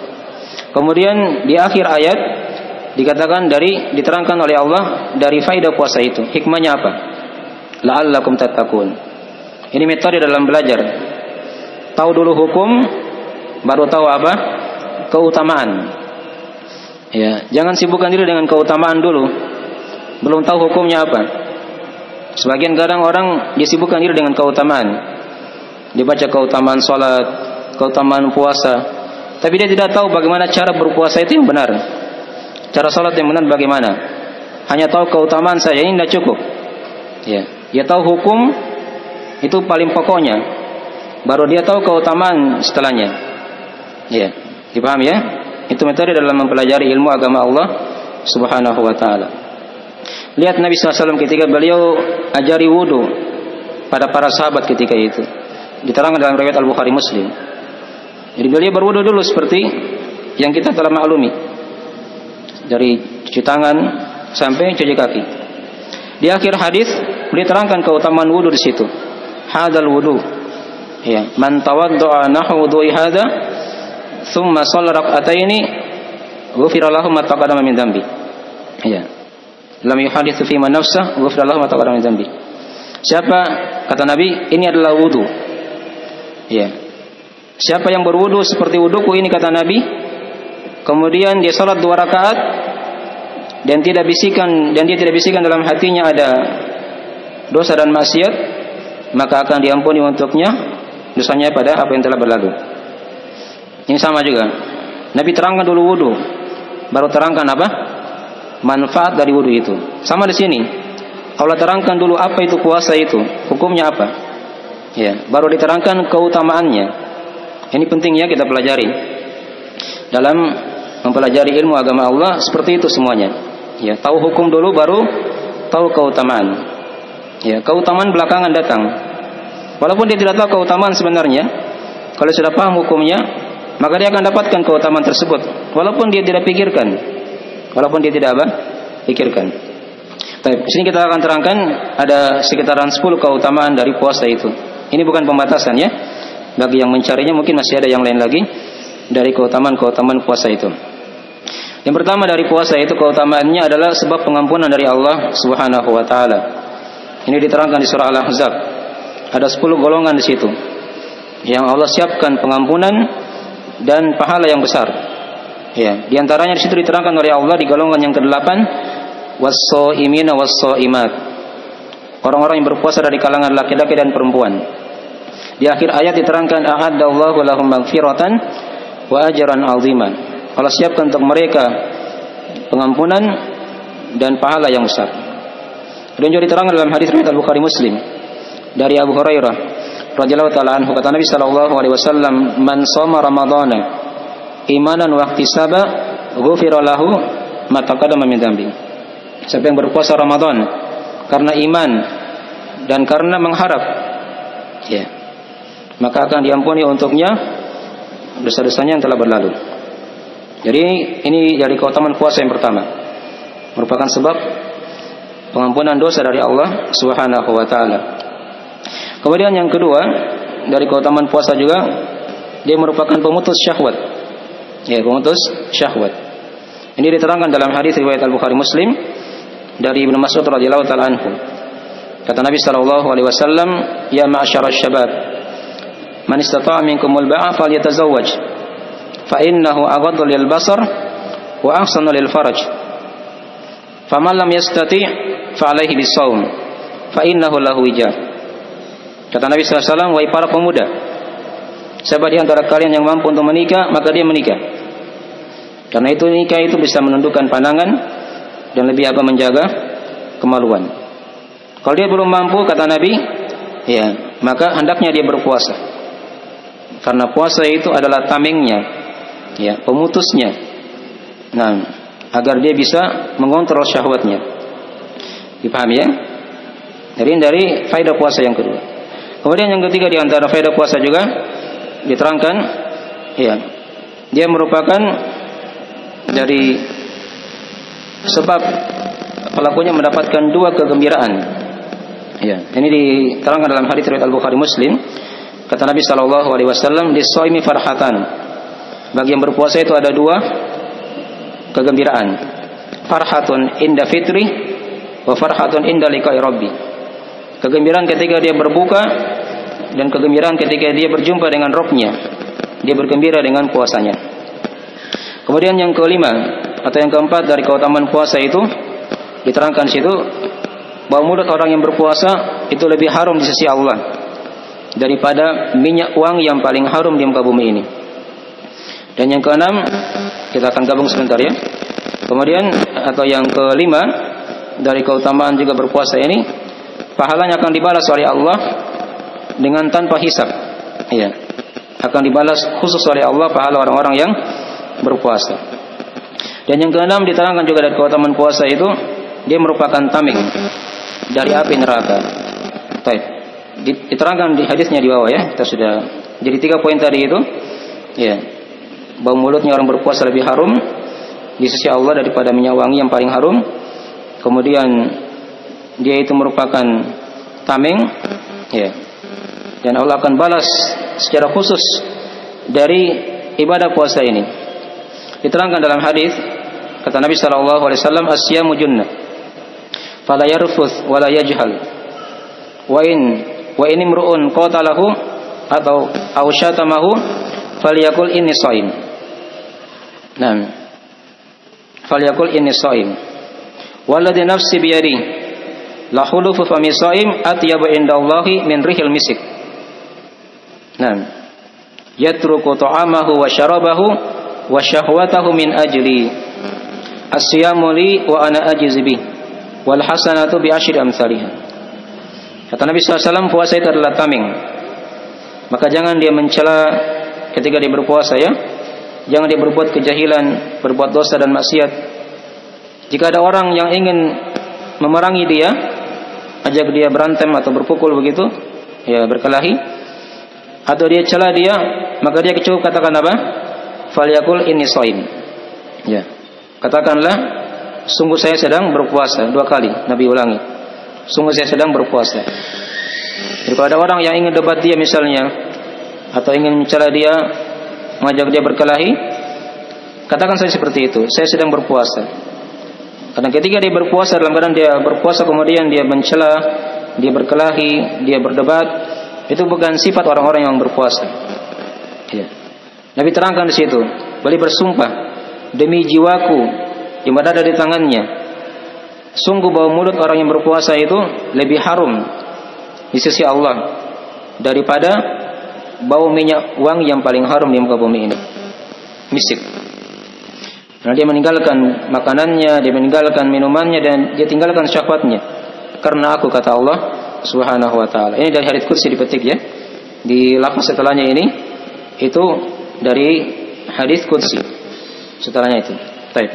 Kemudian di akhir ayat dikatakan diterangkan oleh Allah dari faedah puasa itu. Hikmahnya apa? La'allakum tattaqun. Ini metode dalam belajar. Tahu dulu hukum, baru tahu apa? Keutamaan. Ya, jangan sibukkan diri dengan keutamaan dulu. Belum tahu hukumnya apa. Sebagian kadang orang disibukkan diri dengan keutamaan. Dibaca keutamaan salat, keutamaan puasa, tapi dia tidak tahu bagaimana cara berpuasa itu yang benar. Cara salat yang benar bagaimana? Hanya tahu keutamaan saja, ini tidak cukup. Ya, dia tahu hukum itu paling pokoknya. Baru dia tahu keutamaan setelahnya. Ya, dipaham ya? Itu metode dalam mempelajari ilmu agama Allah Subhanahu wa taala. Lihat Nabi SAW ketika beliau ajari wudu pada para sahabat ketika itu. Diterangkan dalam riwayat Al-Bukhari Muslim. Jadi beliau berwudu dulu seperti yang kita telah maklumi. Dari cuci tangan sampai cuci kaki. Di akhir hadis beliau terangkan keutamaan wudu di situ. Hadal wudu. Ya, man tawaddaa nahwu wudu'i hadza thumma shalla rak'ataini ghufira lahu ma taqaddama min dhanbi. Ya. Lam yuhaditsu fi man nafsa ghufira lahu ma taqaddama min dhanbi. Siapa kata Nabi ini adalah wudu. Ya. Siapa yang berwudu seperti wuduku ini kata Nabi, kemudian dia salat 2 rakaat dan dia tidak bisikan dalam hatinya ada dosa dan maksiat, maka akan diampuni untuknya dosanya pada apa yang telah berlalu. Ini sama juga. Nabi terangkan dulu wudu, baru terangkan apa? Manfaat dari wudu itu. Sama di sini. Allah terangkan dulu apa itu puasa itu, hukumnya apa. Ya, baru diterangkan keutamaannya. Ini penting ya kita pelajari. Dalam mempelajari ilmu agama Allah seperti itu semuanya. Ya, tahu hukum dulu baru tahu keutamaan. Ya, keutamaan belakangan datang. Walaupun dia tidak tahu keutamaan sebenarnya, kalau sudah paham hukumnya, maka dia akan dapatkan keutamaan tersebut. Walaupun dia tidak pikirkan. Walaupun dia tidak apa? Pikirkan. Baik, di sini kita akan terangkan ada sekitaran 10 keutamaan dari puasa itu. Ini bukan pembatasan ya. Bagi yang mencarinya mungkin masih ada yang lain lagi dari keutamaan-keutamaan puasa itu. Yang pertama dari puasa itu keutamaannya adalah sebab pengampunan dari Allah Subhanahu wa taala. Ini diterangkan di surah Al-Ahzab. Ada 10 golongan di situ. yang Allah siapkan pengampunan dan pahala yang besar. Ya, di antaranya di situ diterangkan oleh Allah di golongan yang ke-8, was-shaimina was-shaimat. Orang-orang yang berpuasa dari kalangan laki-laki dan perempuan. Di akhir ayat diterangkan a'addallahu lahum maghfiratan wa ajran 'aziman. Allah siapkan untuk mereka pengampunan dan pahala yang besar. Dan juga diterangkan dalam hadis riwayat Al-Bukhari Muslim dari Abu Hurairah radhiyallahu taala anhu, kata Nabi sallallahu alaihi wasallam, "Man shoma ramadhana imanan wa ihtisaba, ghufira lahu ma taqaddama min dzambi." Siapa yang berpuasa Ramadan karena iman dan karena mengharap, ya, maka akan diampuni untuknya dosa-dosanya yang telah berlalu. Jadi ini dari keutamaan puasa yang pertama, merupakan sebab pengampunan dosa dari Allah Subhanahu wa taala. Kemudian yang kedua, dari keutamaan puasa juga, dia merupakan pemutus syahwat. Ya, pemutus syahwat. Ini diterangkan dalam hadis riwayat Al-Bukhari Muslim dari Ibnu Mas'ud radhiyallahu taala anhu. Kata Nabi sallallahu alaihi wasallam, "Ya ma'syaral syabab, man istata'a minkumul ba'a falyatazawwaj, fa innahu aghaddu lil basar wa ahsanu lil faraj. Faman lam yastati' fa alaihi bisawm, fa innahu lahu wija." Kata Nabi sallallahu alaihi wasallam, "Wahai para pemuda, siapa di antara kalian yang mampu untuk menikah, maka dia menikah. Karena itu nikah itu bisa menundukkan pandangan dan lebih menjaga kemaluan. Kalau dia belum mampu, kata Nabi, ya, maka hendaknya dia berpuasa. Karena puasa itu adalah tamengnya, ya, pemutusnya. Nah, agar dia bisa mengontrol syahwatnya." Dipahami ya? Jadi dari faedah puasa yang kedua. Kemudian yang ketiga di antara faedah puasa juga diterangkan, ya, dia merupakan dari sebab pelakunya mendapatkan dua kegembiraan. Ya, ini diterangkan dalam hadis riwayat Al-Bukhari Muslim. Kata Nabi sallallahu alaihi wasallam, "Lis-shaimi farhatan." Bagi yang berpuasa itu ada dua kegembiraan. Farhatun inda fitri wa farhatun inda liqa'i rabbi. Kegembiraan ketika dia berbuka dan kegembiraan ketika dia berjumpa dengan Rabb-Nya. Dia bergembira dengan puasanya. Kemudian yang kelima atau yang keempat dari keutamaan puasa itu diterangkan di situ bahwa mulut orang yang berpuasa itu lebih harum di sisi Allah daripada minyak wangi yang paling harum di muka bumi ini. Dan yang keenam, kita akan gabung sebentar ya. Kemudian atau yang kelima dari keutamaan juga berpuasa ini, pahalanya akan dibalas oleh Allah dengan tanpa hisab. Ya, akan dibalas khusus oleh Allah pahala orang-orang yang berpuasa. Dan yang keenam diterangkan juga dari keutamaan puasa itu, dia merupakan tameng dari api neraka. Baik, diterangkan di hadisnya di bawah ya. Kita sudah jadi 3 poin tadi itu. Ya, bahwa mulutnya orang berpuasa lebih harum di sisi Allah daripada minyak wangi yang paling harum. Kemudian dia itu merupakan tameng, ya, dan Allah akan balas secara khusus dari ibadah puasa ini. Diterangkan dalam hadis, kata Nabi sallallahu alaihi wasallam, "As-siyamu junnah, fala yarfuth wala yajhal. Wa in imru'un qatalahu atau aw syatamahu falyakul inni shaim." Nah, falyakul inni shaim. Walladzi nafsi biyadi la khulufu fami shaim atyabu indallahi min rihil misik. Nah, yatruku ta'amahu wa syarabahu wa syahwatahu min ajli as-siyamu li wa ana ajizu bih wal hasanatu bi asyri amsalihha. Kata Nabi SAW, puasa itu adalah tameng. Maka jangan dia mencela ketika dia berpuasa ya. Jangan dia berbuat kejahilan, berbuat dosa dan maksiat. Jika ada orang yang ingin memerangi dia, ajak dia berantem atau berpukul begitu, ya, berkelahi, atau dia cela dia, maka dia cukup katakan apa? Falyakul inni shaim. Ya. Katakanlah, sungguh saya sedang berpuasa. 2 kali Nabi ulangi. Sungguh saya sedang berpuasa. Jadi kalau ada orang yang ingin debat dia misalnya, atau ingin mencela dia, mengajak dia berkelahi, katakan saja seperti itu, saya sedang berpuasa. Karena ketika dia berpuasa, dalam keadaan dia berpuasa kemudian dia mencela, dia berkelahi, dia berdebat, Itu bukan sifat orang-orang yang berpuasa. Ya. Nabi terangkan di situ, beliau bersumpah demi jiwaku yang berada di tangannya, sungguh bau mulut orang yang berpuasa itu lebih harum di sisi Allah daripada bau minyak wangi yang paling harum di muka bumi ini, misik. Karena dia meninggalkan makanannya, dia meninggalkan minumannya, dan dia tinggalkan syahwatnya karena aku, kata Allah Subhanahu wa taala. Ini dari hadits qudsi dipetik ya. Di lafaz setelahnya ini itu dari hadits qudsi. Setelahnya itu. Baik.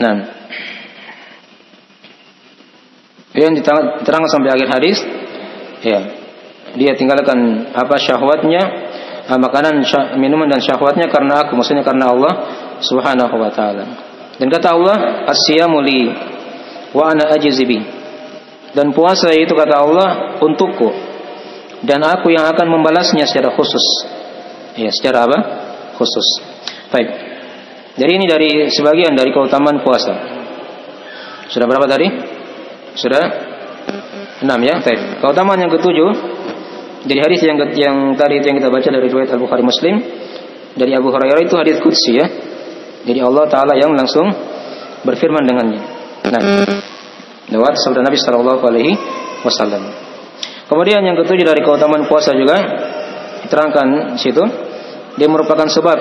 Nah, yang diterangkan sampai akhir hadis, ya, dia tinggalkan apa syahwatnya, makanan, minuman dan syahwatnya karena aku, maksudnya karena Allah Subhanahu wa taala. Dan kata Allah, as-siyamu li wa ana ajzi bi. Dan puasa itu, kata Allah, untukku dan aku yang akan membalasnya secara khusus. Ya, secara apa? Khusus. Baik. Jadi ini dari sebagian dari keutamaan puasa. Sudah berapa tadi? Sudah 6 ya. Baik. Keutamaan yang ketujuh dari hadis yang tadi itu yang kita baca dari riwayat Al-Bukhari Muslim dari Abu Hurairah, itu hadis qudsi ya. Jadi Allah Taala yang langsung berfirman dengannya. Nah, lewat sabda Nabi sallallahu alaihi wasallam. Kemudian yang ketujuh dari keutamaan puasa juga diterangkan di situ, dia merupakan sebab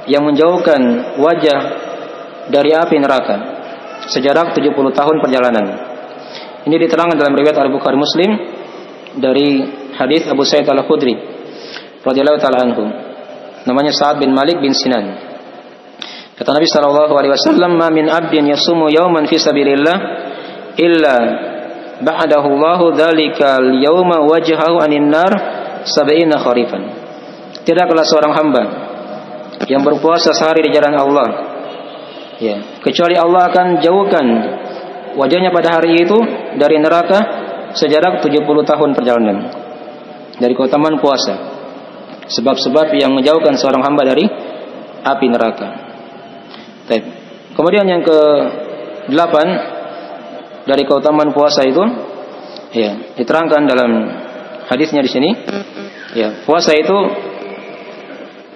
yang menjauhkan wajah dari api neraka sejarak 70 tahun perjalanan. Ini diterangkan dalam riwayat Al-Bukhari Muslim dari hadis Abu Sa'id Al-Khudri radhiyallahu taala anhu. Namanya Sa'ad bin Malik bin Sinan. Kata Nabi sallallahu alaihi wasallam, "Ma min 'abdin yasumu yawman fi sabilillah illa ba'dahu Allahu dzalikal yawma wajhahu 'anil nar 70 kharifan." Tidaklah seorang hamba yang berpuasa sehari di jalan Allah, ya, kecuali Allah akan jauhkan wajahnya pada hari itu dari neraka sejarak 70 tahun perjalanan. Dari keutamaan puasa, sebab-sebab yang menjauhkan seorang hamba dari api neraka. Baik. Kemudian yang ke-8 dari keutamaan puasa itu, ya, diterangkan dalam hadisnya di sini, ya, puasa itu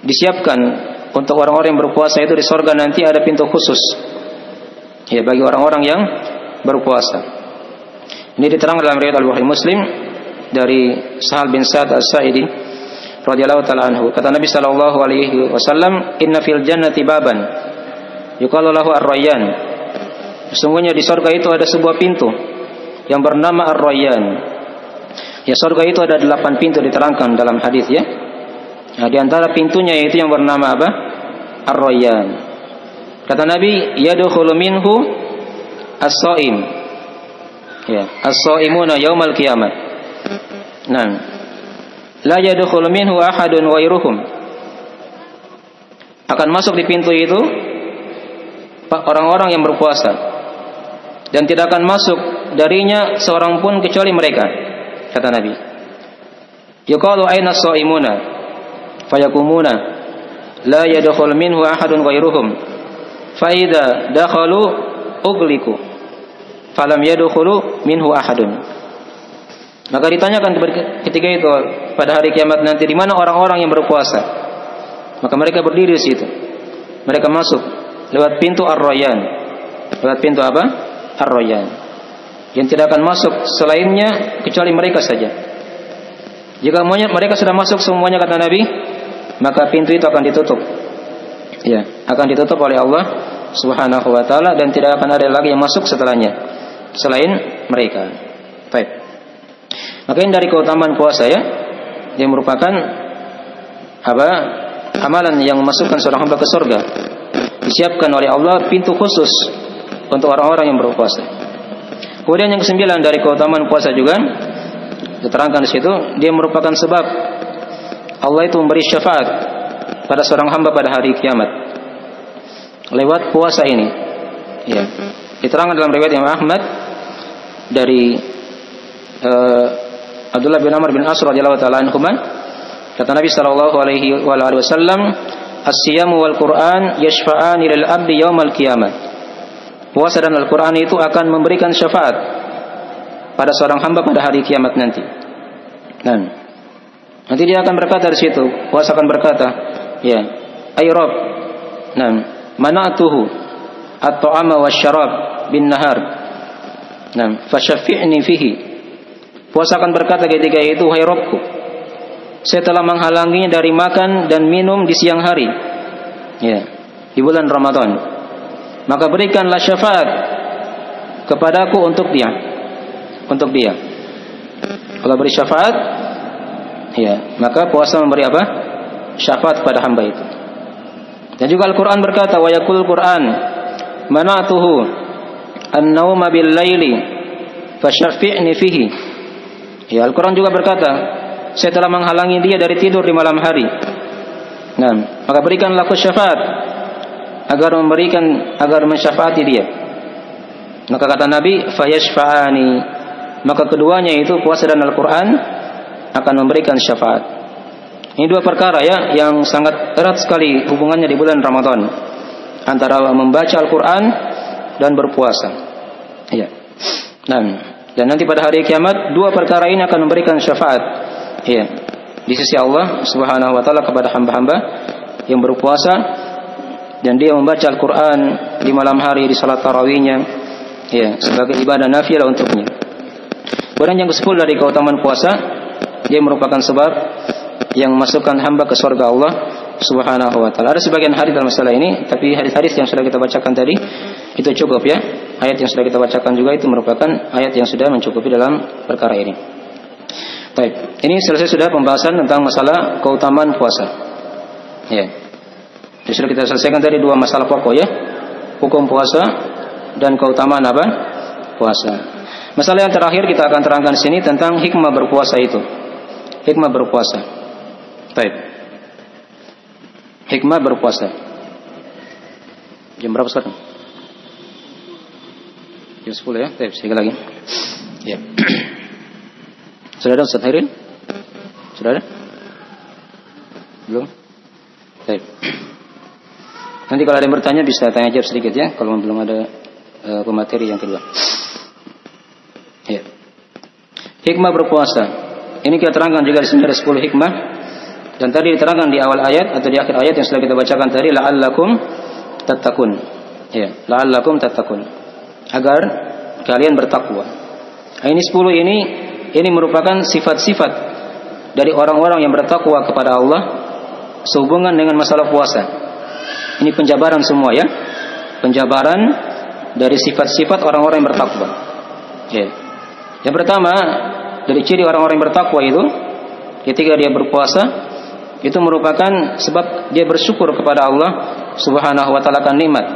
disiapkan untuk orang-orang yang berpuasa itu di surga nanti ada pintu khusus, ya, bagi orang-orang yang berpuasa. Ini diterangkan dalam riwayat Al-Bukhari Muslim dari Sahal bin Sa'ad As-Sa'idi radhiyallahu taala anhu. Kata Nabi sallallahu alaihi wasallam, "Inna fil jannati baban yuqalu lahu Ar-Rayyan." Sesungguhnya di surga itu ada sebuah pintu yang bernama Ar-Rayyan. Ya, surga itu ada 8 pintu diterangkan dalam hadis ya. Nah, di antara pintunya itu yang bernama apa? Ar-Rayyan. Kata Nabi, "Yadkhulu minhu as-shaim." Ya, as-shaimuna yaumal qiyamah. Nah, la yadkhulu minhu ahadun ghairuhum. Akan masuk di pintu itu orang-orang yang berpuasa, dan tidak akan masuk darinya seorang pun kecuali mereka. Kata Nabi, yuqalu aina as-shaimuna fayakumuna la yadkhul minhu ahadun ghairuhum fa idza dakhalu ugliku falam yadkhulu minhu ahadun. Maka ditanyakan ketika itu pada hari kiamat nanti, di mana orang-orang yang berpuasa? Maka mereka berdiri di situ. Mereka masuk lewat pintu Ar-Rayyan. Lewat pintu apa? Ar-Rayyan. Yang tidak akan masuk selainnya kecuali mereka saja. Jika mereka sudah masuk semuanya, kata Nabi, maka pintu itu akan ditutup. Ya, akan ditutup oleh Allah Subhanahu wa taala, dan tidak akan ada lagi yang masuk setelahnya selain mereka. Baik. Maka ini dari keutamaan puasa ya, yang merupakan apa? Amalan yang memasukkan seorang hamba ke surga. Disiapkan oleh Allah pintu khusus untuk orang-orang yang berpuasa. Kemudian yang ke-9 dari keutamaan puasa juga diterangkan di situ, dia merupakan sebab Allah itu memberi syafaat pada seorang hamba pada hari kiamat lewat puasa ini. Ya, diterangkan dalam riwayat Imam Ahmad dari Abdullah bin Amr bin As radhiyallahu taala anhuma, kata Nabi sallallahu alaihi wasallam, "As-siyamu wal Qur'an yashfa'ani lil 'abdi yaumal qiyamah." Puasa dan Al-Qur'an itu akan memberikan syafaat pada seorang hamba pada hari kiamat nanti. Nah, nanti dia akan berkata di situ, puasa akan berkata, ya, ay Rabb, nah, mana'tuhu at-ta'ama wasyarab bin nahar. Nah, fasyaffi'ni fihi. Puasa akan berkata ketika itu, hai Rabbku, saya telah menghalanginya dari makan dan minum di siang hari, ya, di bulan Ramadan. Maka berikanlah syafaat kepadaku untuk dia. Untuk dia. Kalau beri syafaat, ya, maka puasa memberi apa? Syafaat kepada hamba itu. Dan juga Al-Quran berkata, wa yaqul Quran, mana'tuhu an-nauma bil laili fasyaffi'ni fihi. Ya, Al-Quran juga berkata, saya telah menghalangi dia dari tidur di malam hari. Nah, maka berikanlah aku syafaat agar mensyafaati dia. Maka kata Nabi, fayashfa'ani, maka keduanya itu puasa dan Al-Quran akan memberikan syafaat. Ini dua perkara ya yang sangat erat sekali hubungannya di bulan Ramadan, antara membaca Al-Quran dan berpuasa. Ya. Dan nanti pada hari kiamat dua perkara ini akan memberikan syafaat, ya, di sisi Allah Subhanahu wa taala kepada hamba-hamba yang berpuasa dan dia membaca Al-Quran di malam hari di salat tarawihnya, ya, sebagai ibadah nafilah untuknya. Kemudian yang ke-10 dari keutamaan puasa, dia merupakan sebab yang memasukkan hamba ke surga Allah Subhanahu wa taala. Ada sebagian hadis dalam masalah ini, tapi hadis-hadis yang sudah kita bacakan tadi itu cukup ya. Ayat yang sudah kita bacakan juga itu merupakan ayat yang sudah mencukupi dalam perkara ini. Baik, ini selesai sudah pembahasan tentang masalah keutamaan puasa. Ya. Jadi sudah kita selesaikan tadi dua masalah pokok ya. Hukum puasa dan keutamaan apa? Puasa. Masalah yang terakhir kita akan terangkan di sini tentang hikmah berpuasa itu. Hikmah berpuasa. Baik. Hikmah berpuasa. Jam berapa sekarang? Jam 10 ya. Baik, sekali lagi. Ya. Sudah ada Ustaz Hairin? Sudah ada? Belum? Baik. Nanti kalau ada yang bertanya bisa tanya jawab sedikit ya, kalau belum ada pemateri yang kedua. Ya. Hikmah berpuasa. Ini kita terangkan juga di sini ada 10 hikmah. Dan tadi diterangkan di awal ayat atau di akhir ayat yang sudah kita bacakan tadi, la'allakum tattaqun. Ya, la'allakum tattaqun. Agar kalian bertakwa. Nah, ini 10 ini merupakan sifat-sifat dari orang-orang yang bertakwa kepada Allah sehubungan dengan masalah puasa. Ini penjabaran semua ya. Penjabaran dari sifat-sifat orang-orang yang bertakwa. Ya. Yang pertama, dari ciri orang-orang yang bertakwa itu ketika dia berpuasa itu merupakan sebab dia bersyukur kepada Allah Subhanahu wa taala akan nikmat.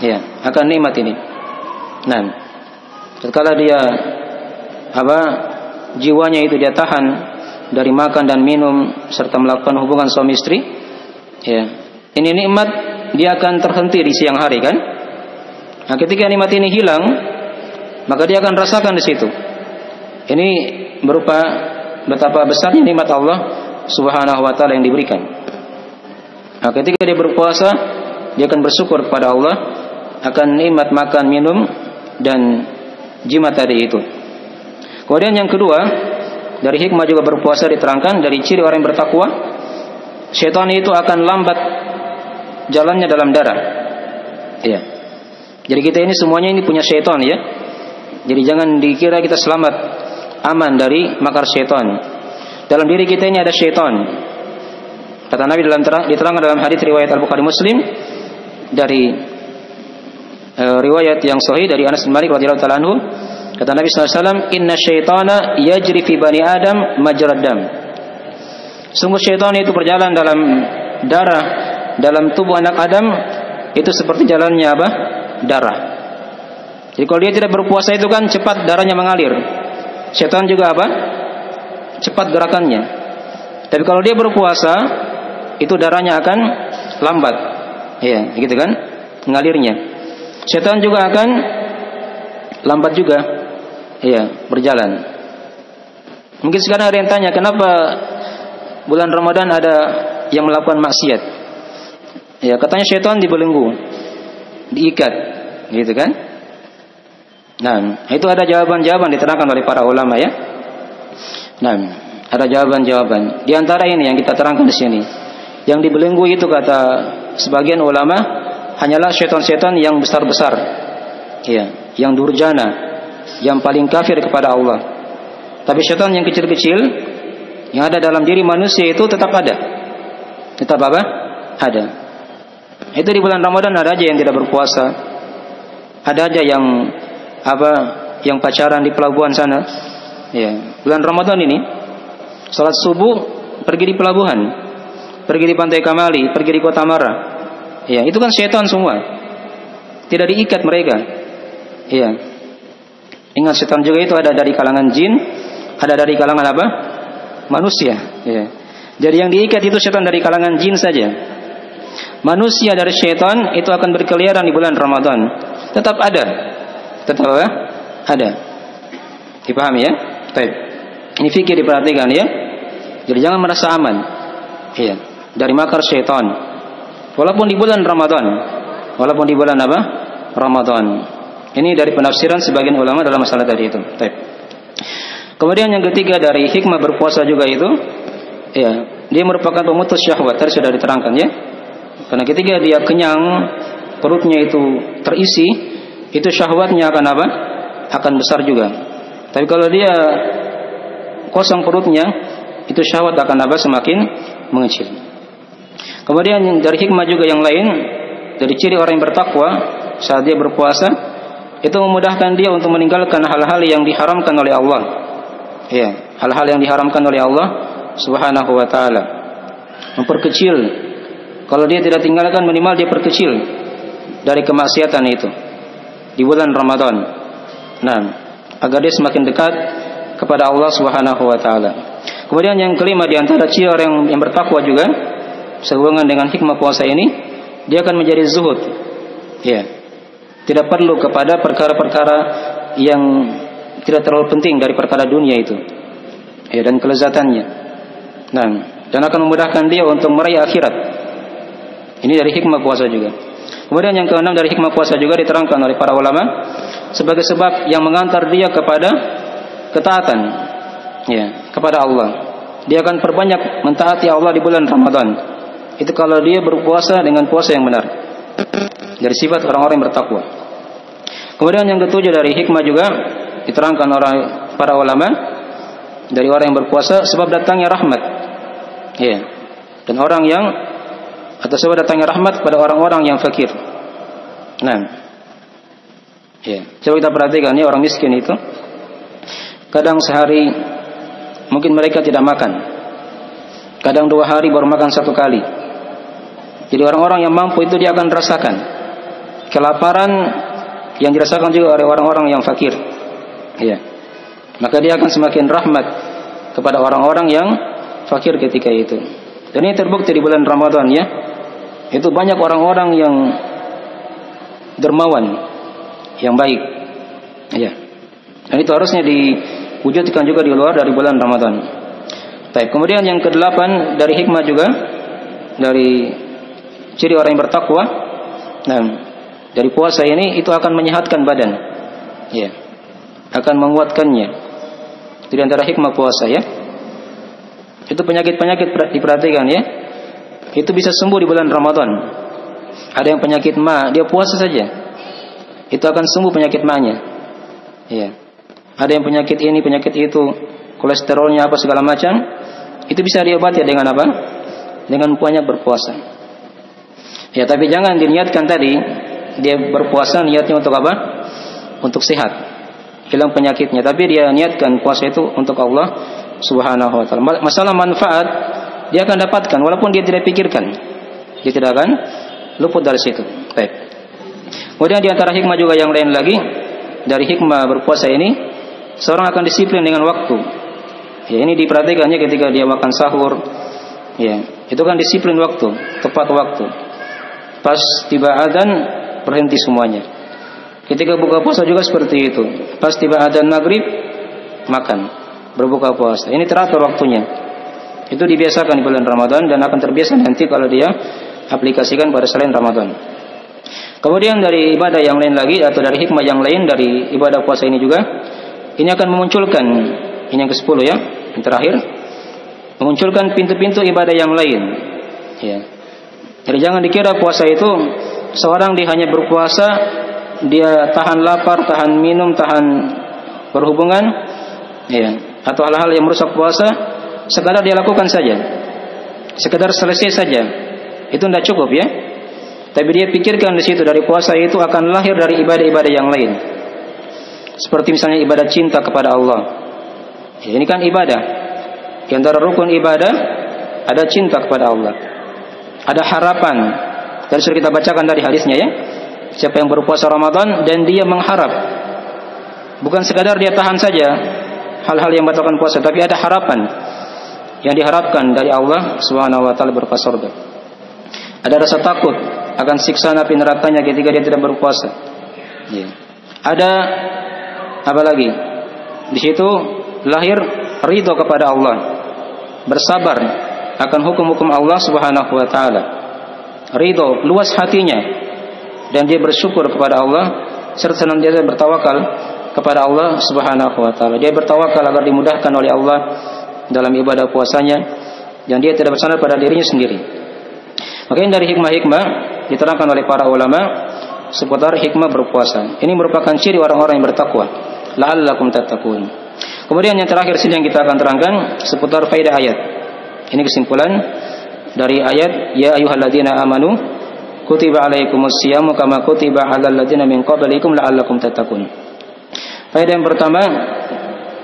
Ya, akan nikmat ini. Nah, tatkala dia jiwanya itu dia tahan dari makan dan minum serta melakukan hubungan suami istri, ya. Ini nikmat dia akan terhenti di siang hari kan? Nah, ketika nikmat ini hilang, maka dia akan rasakan di situ. Ini berupa betapa besarnya nikmat Allah Subhanahu wa taala yang diberikan. Nah, ketika dia berpuasa, dia akan bersyukur kepada Allah akan nikmat makan, minum dan jimat tadi itu. Kemudian yang kedua, dari hikmah juga berpuasa diterangkan dari ciri orang yang bertakwa, syaitan itu akan lambat jalannya dalam darah. Ya. Jadi kita ini semuanya ini punya syaitan ya. Jadi jangan dikira kita selamat, aman dari makar syaitan. Dalam diri kita ini ada syaitan. Kata Nabi diterangkan dalam hadis riwayat Al-Bukhari Muslim dari riwayat yang sahih dari Anas bin Malik radhiyallahu taala anhu, kata Nabi sallallahu alaihi wasallam, "Inna syaitana yajri fi bani Adam majrad dam." Sungguh syaitan itu berjalan dalam darah dalam tubuh anak Adam itu seperti jalannya apa? Darah. Jadi kalau dia tidak berpuasa itu kan cepat darahnya mengalir. Syaitan juga apa? Cepat gerakannya. Tapi kalau dia berpuasa itu darahnya akan lambat. Ya, gitu kan? Mengalirnya. Syaitan juga akan lambat juga. Ya, berjalan. Mungkin sekarang ada yang tanya, kenapa bulan Ramadan ada yang melakukan maksiat? Ya, katanya syaitan dibelenggu, diikat, gitu kan? Nah, itu ada jawaban-jawaban diterangkan oleh para ulama ya. Nah, Ada jawaban-jawaban. Di antara ini yang kita terangkan di sini. Yang dibelenggu itu kata sebagian ulama hanyalah syaitan-syaitan yang besar-besar. Ya, yang durjana, yang paling kafir kepada Allah. Tapi syaitan yang kecil-kecil yang ada dalam diri manusia itu tetap ada. Tetap apa? Ada. Itu di bulan Ramadan ada aja yang tidak berpuasa. Ada aja yang yang pacaran di pelabuhan sana. Ya, bulan Ramadan ini salat subuh pergi di pelabuhan, pergi di Pantai Kamali, pergi di Kota Mara. Ya, itu kan syaitan semua. Tidak diikat mereka. Ya. Ingat setan juga itu ada dari kalangan jin, ada dari kalangan apa? Manusia. Ya. Jadi yang diikat itu setan dari kalangan jin saja. Manusia dari syaitan itu akan berkeliaran di bulan Ramadan. Tetap ada. Tetap apa? Ada. Dipahami ya? Baik. Ini fikir diperhatikan ya. Jadi jangan merasa aman. Iya. Dari makar syaitan. Walaupun di bulan Ramadan. Walaupun di bulan apa? Ramadan. Ini dari penafsiran sebagian ulama dalam masalah tadi itu. Baik. Kemudian yang ketiga dari hikmah berpuasa juga itu, ya, dia merupakan pemutus syahwat. Tadi sudah diterangkan ya. Karena ketika dia kenyang, perutnya itu terisi, itu syahwatnya akan apa? Akan besar juga. Tapi kalau dia kosong perutnya, itu syahwat akan apa? Semakin mengecil. Kemudian dari hikmah juga yang lain, dari ciri orang yang bertakwa saat dia berpuasa, itu memudahkan dia untuk meninggalkan hal-hal yang diharamkan oleh Allah. Ya, hal-hal yang diharamkan oleh Allah Subhanahu wa taala. Memperkecil. Kalau dia tidak tinggalkan, minimal dia perkecil dari kemaksiatan itu di bulan Ramadan. Nah, agar dia semakin dekat kepada Allah Subhanahu wa taala. Kemudian yang kelima di antara ciri orang yang bertakwa juga sehubungan dengan hikmah puasa ini, dia akan menjadi zuhud. Ya. Tidak perlu kepada perkara-perkara yang tidak terlalu penting dari perkara dunia itu. Ya, dan kelezatannya. Nah, dan akan memudahkan dia untuk meraih akhirat. Ini dari hikmah puasa juga. Kemudian yang keenam dari hikmah puasa juga diterangkan oleh para ulama sebagai sebab yang mengantar dia kepada ketaatan, ya, kepada Allah. Dia akan perbanyak mentaati Allah di bulan Ramadan. Itu kalau dia berpuasa dengan puasa yang benar. Dari sifat orang-orang yang bertakwa. Kemudian yang ketujuh dari hikmah juga diterangkan oleh para ulama dari orang yang berpuasa sebab datangnya rahmat. Ya. Dan orang yang atau sebab datangnya rahmat pada orang-orang yang fakir. Nah, ya, coba kita perhatikan ya, orang miskin itu kadang sehari mungkin mereka tidak makan, kadang 2 hari baru makan 1 kali. Jadi orang-orang yang mampu itu dia akan rasakan kelaparan yang dirasakan juga oleh orang-orang yang fakir. Ya, maka dia akan semakin rahmat kepada orang-orang yang fakir ketika itu. Dan ini terbukti di bulan Ramadan ya. Itu banyak orang-orang yang dermawan, yang baik. Ya. Dan itu harusnya diwujudkan juga di luar dari bulan Ramadan. Baik, kemudian yang ke-8 dari hikmah juga dari ciri orang yang bertakwa. Nah, dari puasa ini itu akan menyehatkan badan. Ya. Akan menguatkannya. Itu di antara hikmah puasa ya. Itu penyakit-penyakit diperhatikan ya. Itu bisa sembuh di bulan Ramadan. Ada yang penyakit ma, dia puasa saja. Itu akan sembuh penyakit ma-nya. Iya. Ada yang penyakit ini, penyakit itu, kolesterolnya apa segala macam, itu bisa diobati dengan apa? Dengan banyak berpuasa. Ya, tapi jangan diniatkan tadi dia berpuasa niatnya untuk apa? Untuk sehat. Hilang penyakitnya, tapi dia niatkan puasa itu untuk Allah Subhanahu wa taala. Masalah manfaat dia akan dapatkan walaupun dia tidak pikirkan. Dia tidak akan luput dari situ. Baik. Kemudian di antara hikmah juga yang lain lagi dari hikmah berpuasa ini, seorang akan disiplin dengan waktu. Ya, ini diperhatikannya ketika dia makan sahur. Ya, itu kan disiplin waktu, tepat waktu. Pas tiba adzan berhenti semuanya. Ketika buka puasa juga seperti itu. Pas tiba adzan maghrib makan, berbuka puasa. Ini teratur waktunya. Itu dibiasakan di bulan Ramadan dan akan terbiasa nanti kalau dia aplikasikan pada selain Ramadan. Kemudian dari ibadah yang lain lagi atau dari hikmah yang lain dari ibadah puasa ini juga, ini akan memunculkan, ini yang ke-10 ya, yang terakhir, memunculkan pintu-pintu ibadah yang lain. Ya. Jadi jangan dikira puasa itu seorang dia hanya berpuasa, dia tahan lapar, tahan minum, tahan berhubungan, ya, atau hal-hal yang merusak puasa, sekadar dia lakukan saja, sekedar selesai saja, itu tidak cukup ya. Tapi dia pikirkan di situ dari puasa itu akan lahir dari ibadah-ibadah yang lain, seperti misalnya ibadah cinta kepada Allah. Ya, ini kan ibadah. Di antara rukun ibadah ada cinta kepada Allah, ada harapan. Dan sudah kita bacakan dari hadisnya ya. Siapa yang berpuasa Ramadan dan dia mengharap, bukan sekadar dia tahan saja hal-hal yang membatalkan puasa, tapi ada harapan yang diharapkan dari Allah Subhanahu wa taala berupa surga. Ada rasa takut akan siksa api nerakanya ketika dia tidak berpuasa. Ya. Ada apa lagi? Di situ lahir ridho kepada Allah, bersabar akan hukum-hukum Allah Subhanahu wa taala. Ridho, luas hatinya, dan dia bersyukur kepada Allah serta senantiasa bertawakal kepada Allah Subhanahu wa taala. Dia bertawakal agar dimudahkan oleh Allah dalam ibadah puasanya, dan dia tidak bersandar pada dirinya sendiri. Makanya dari hikmah-hikmah diterangkan oleh para ulama seputar hikmah berpuasa. Ini merupakan ciri orang-orang yang bertakwa. La'allakum tattaqun. Kemudian yang terakhir sini yang kita akan terangkan seputar faedah ayat. Ini kesimpulan dari ayat ya ayyuhalladzina amanu kutiba alaikumus syiyamu kama kutiba alal ladzina min qablikum la'allakum tattaqun. Faedah yang pertama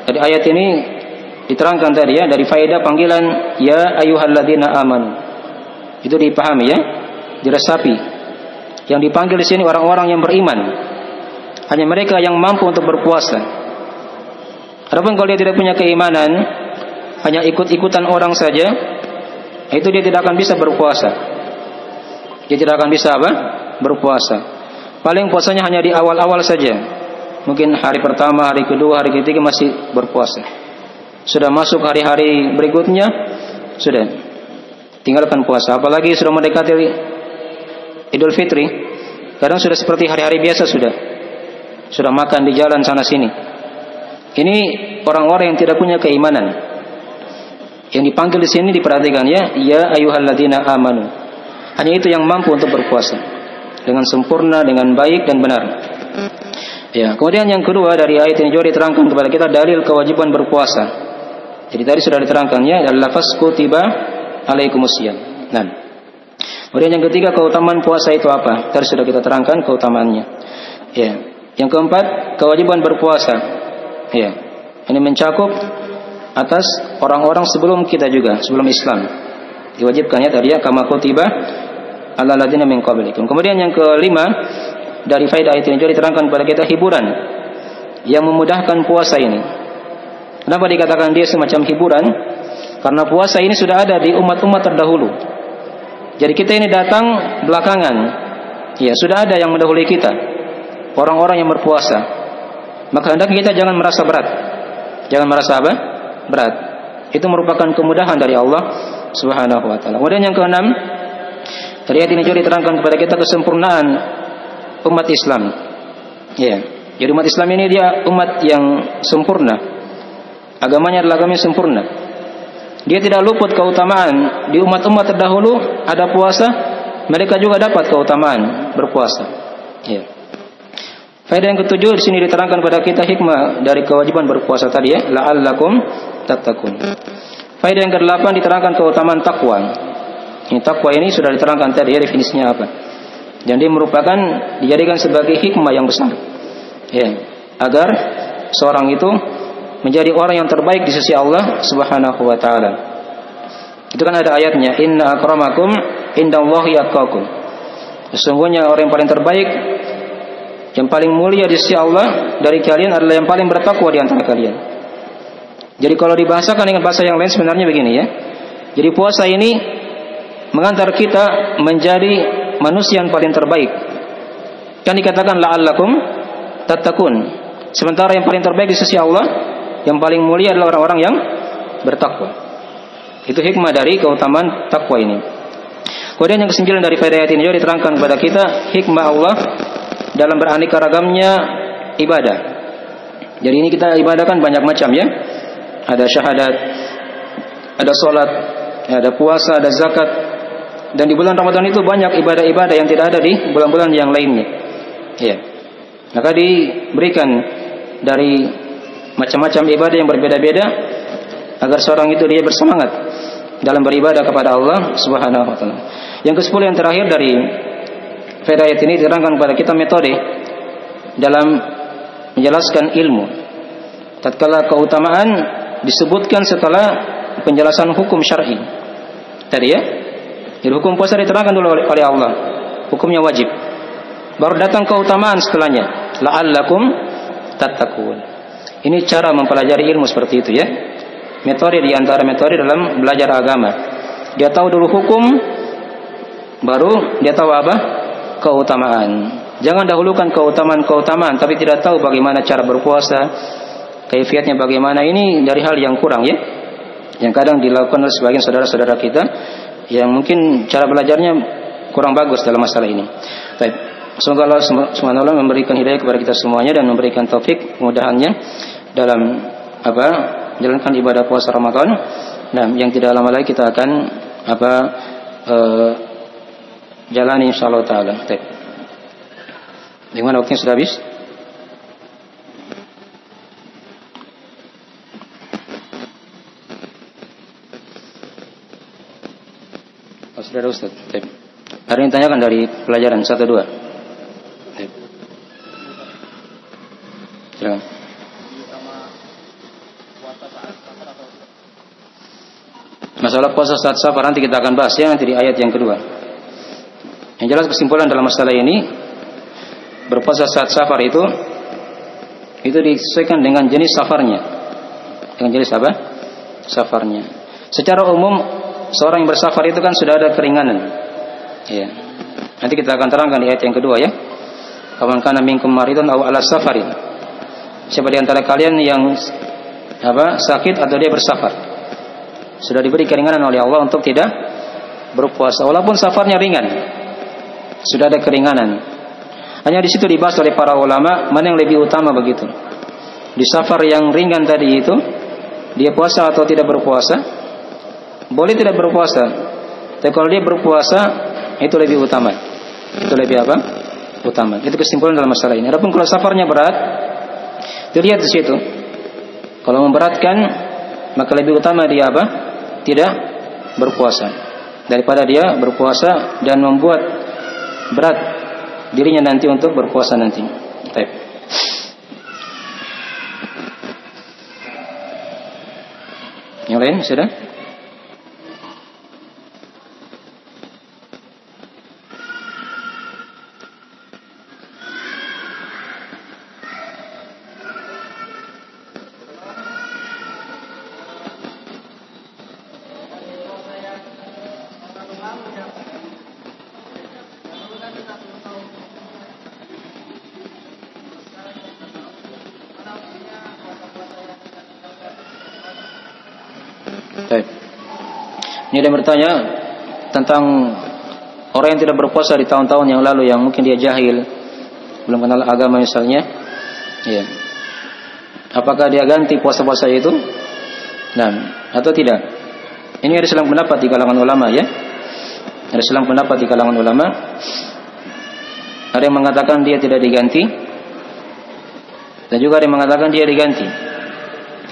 dari ayat ini diterangkan tadi ya, dari faedah panggilan ya ayyuhalladzina amanu. Itu dipahami ya, diresapi. Yang dipanggil di sini orang-orang yang beriman. Hanya mereka yang mampu untuk berpuasa. Adapun kalau dia tidak punya keimanan, hanya ikut-ikutan orang saja, itu dia tidak akan bisa berpuasa. Dia tidak akan bisa apa? Berpuasa. Paling puasanya hanya di awal-awal saja. Mungkin hari pertama, hari kedua, hari ketiga masih berpuasa. Sudah masuk hari-hari berikutnya, sudah tinggalkan puasa. Apalagi sudah mendekati Idul Fitri, kadang sudah seperti hari-hari biasa sudah makan di jalan sana sini. Ini orang-orang yang tidak punya keimanan. Yang dipanggil di sini diperhatikan ya ayyuhalladzina amanu. Hanya itu yang mampu untuk berpuasa dengan sempurna, dengan baik dan benar. Ya, kemudian yang kedua dari ayat ini juga diterangkan kepada kita dalil kewajiban berpuasa. Jadi tadi sudah diterangkan ya, lafaz kutiba alaikumusiyam. Nah, kemudian yang ketiga keutamaan puasa itu apa? Tadi sudah kita terangkan keutamaannya. Ya, yang keempat kewajiban berpuasa. Ya, ini mencakup atas orang-orang sebelum kita juga, sebelum Islam. Diwajibkannya tadi ya kama kutiba alal ladzina min qablikum. Kemudian yang kelima dari faedah ayat ini juga diterangkan kepada kita hiburan yang memudahkan puasa ini. Kenapa dikatakan dia semacam hiburan? Karena puasa ini sudah ada di umat-umat terdahulu. Jadi kita ini datang belakangan. Ya, sudah ada yang mendahului kita. Orang-orang yang berpuasa. Maka hendaknya kita jangan merasa berat. Jangan merasa apa? Berat. Itu merupakan kemudahan dari Allah Subhanahu wa taala. Kemudian yang keenam, dari ayat ini juga diterangkan kepada kita kesempurnaan umat Islam. Ya. Jadi umat Islam ini dia umat yang sempurna. Agamanya adalah agama yang sempurna. Dia tidak luput keutamaan. Di umat-umat terdahulu ada puasa, mereka juga dapat keutamaan berpuasa. Ya. Faedah yang ketujuh di sini diterangkan kepada kita hikmah dari kewajiban berpuasa tadi ya, la'allakum tattaqun. Faedah yang kedelapan diterangkan keutamaan takwa. Ini takwa ini sudah diterangkan tadi ya, definisinya apa. Dan dia merupakan dijadikan sebagai hikmah yang besar. Ya, agar seorang itu menjadi orang yang terbaik di sisi Allah Subhanahu wa taala. Itu kan ada ayatnya, inna akramakum indallahi atqakum. Sesungguhnya orang yang paling terbaik, yang paling mulia di sisi Allah dari kalian adalah yang paling bertakwa di antara kalian. Jadi kalau dibahasakan dengan bahasa yang lain sebenarnya begini ya. Jadi puasa ini mengantar kita menjadi manusia yang paling terbaik. Kan dikatakan la'allakum tattaqun. Sementara yang paling terbaik di sisi Allah, yang paling mulia adalah orang-orang yang bertakwa. Itu hikmah dari keutamaan takwa ini. Kemudian yang kesembilan dari faedah ayat ini juga diterangkan kepada kita hikmah Allah dalam beraneka ragamnya ibadah. Jadi ini kita ibadahkan banyak macam ya. Ada syahadat, ada sholat, ada puasa, ada zakat. Dan di bulan Ramadan itu banyak ibadah-ibadah yang tidak ada di bulan-bulan yang lainnya. Ya. Maka diberikan dari macam-macam ibadah yang berbeda-beda agar seorang itu dia bersemangat dalam beribadah kepada Allah Subhanahu wa taala. Yang ke-10 yang terakhir dari faedah ayat ini diterangkan kepada kita metode dalam menjelaskan ilmu. Tatkala keutamaan disebutkan setelah penjelasan hukum syar'i. Tadi ya. Jadi hukum puasa diterangkan dulu oleh Allah. Hukumnya wajib. Baru datang keutamaan setelahnya. La'allakum tattaqun. Ini cara mempelajari ilmu seperti itu ya. Metode di antara metode dalam belajar agama. Dia tahu dulu hukum, baru dia tahu apa? Keutamaan. Jangan dahulukan keutamaan-keutamaan tapi tidak tahu bagaimana cara berpuasa, kaifiatnya bagaimana. Ini dari hal yang kurang ya. Yang kadang dilakukan oleh sebagian saudara-saudara kita yang mungkin cara belajarnya kurang bagus dalam masalah ini. Baik. Semoga Allah SWT memberikan hidayah kepada kita semuanya dan memberikan taufik kemudahannya dalam menjalankan ibadah puasa Ramadan. Nah, yang tidak lama lagi kita akan jalani insyaallah taala. Baik. Bagaimana waktunya sudah habis? Sudah ada Ustaz. Baik. Ada yang tanyakan dari pelajaran 1-2. Silakan. Masalah puasa saat safar nanti kita akan bahas ya, nanti di ayat yang kedua. Yang jelas kesimpulan dalam masalah ini, berpuasa saat safar itu disesuaikan dengan jenis safarnya. Dengan jenis apa? Safarnya. Secara umum seorang yang bersafar itu kan sudah ada keringanan. Ya. Nanti kita akan terangkan di ayat yang kedua ya. Faman kana minkum maridun aw ala safarin. Siapa di antara kalian yang sakit atau dia bersafar, sudah diberi keringanan oleh Allah untuk tidak berpuasa walaupun safarnya ringan. Sudah ada keringanan. Hanya di situ dibahas oleh para ulama mana yang lebih utama begitu. Di safar yang ringan tadi itu dia puasa atau tidak berpuasa? Boleh tidak berpuasa. Tapi kalau dia berpuasa itu lebih utama. Itu lebih utama. Itu kesimpulan dalam masalah ini. Adapun kalau safarnya berat, dilihat di situ. Kalau memberatkan, maka lebih utama dia tidak berpuasa daripada dia berpuasa dan membuat berat dirinya nanti untuk berpuasa nanti. Baik. Yang lain sudah? Baik. Ini ada yang bertanya tentang orang yang tidak berpuasa di tahun-tahun yang lalu yang mungkin dia jahil, belum kenal agama misalnya. Ya. Apakah dia ganti puasa-puasa itu? Nah, atau tidak? Ini ada selang pendapat di kalangan ulama ya. Ada selang pendapat di kalangan ulama. Ada yang mengatakan dia tidak diganti. Dan juga ada yang mengatakan dia diganti.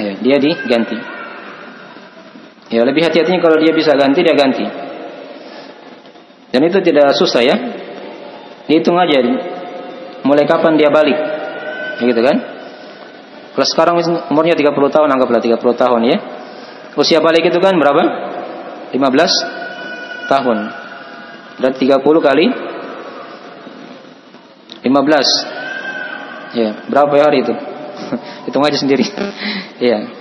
Ya, dia diganti. Ya, lebih hati-hatinya kalau dia bisa ganti, dia ganti. Dan itu tidak susah ya. Dihitung aja mulai kapan dia balik. Begitu kan? Kalau sekarang umurnya 30 tahun, anggaplah 30 tahun ya. Usia balik itu kan berapa? 15 tahun. Dan 30 kali 15. Ya, berapa hari itu? Hitung aja sendiri. Ya.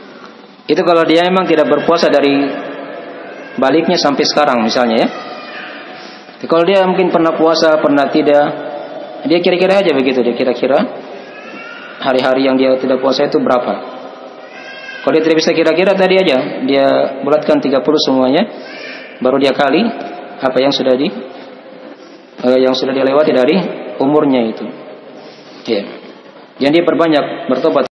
Itu kalau dia memang tidak berpuasa dari baliknya sampai sekarang misalnya ya. Jadi kalau dia mungkin pernah puasa, pernah tidak, dia kira-kira aja begitu. Dia kira-kira hari-hari yang dia tidak puasa itu berapa. Kalau dia tidak bisa kira-kira tadi aja, dia bulatkan 30 semuanya, baru dia kali apa yang sudah dilewati dari umurnya itu. Ya. Yang dia perbanyak bertobat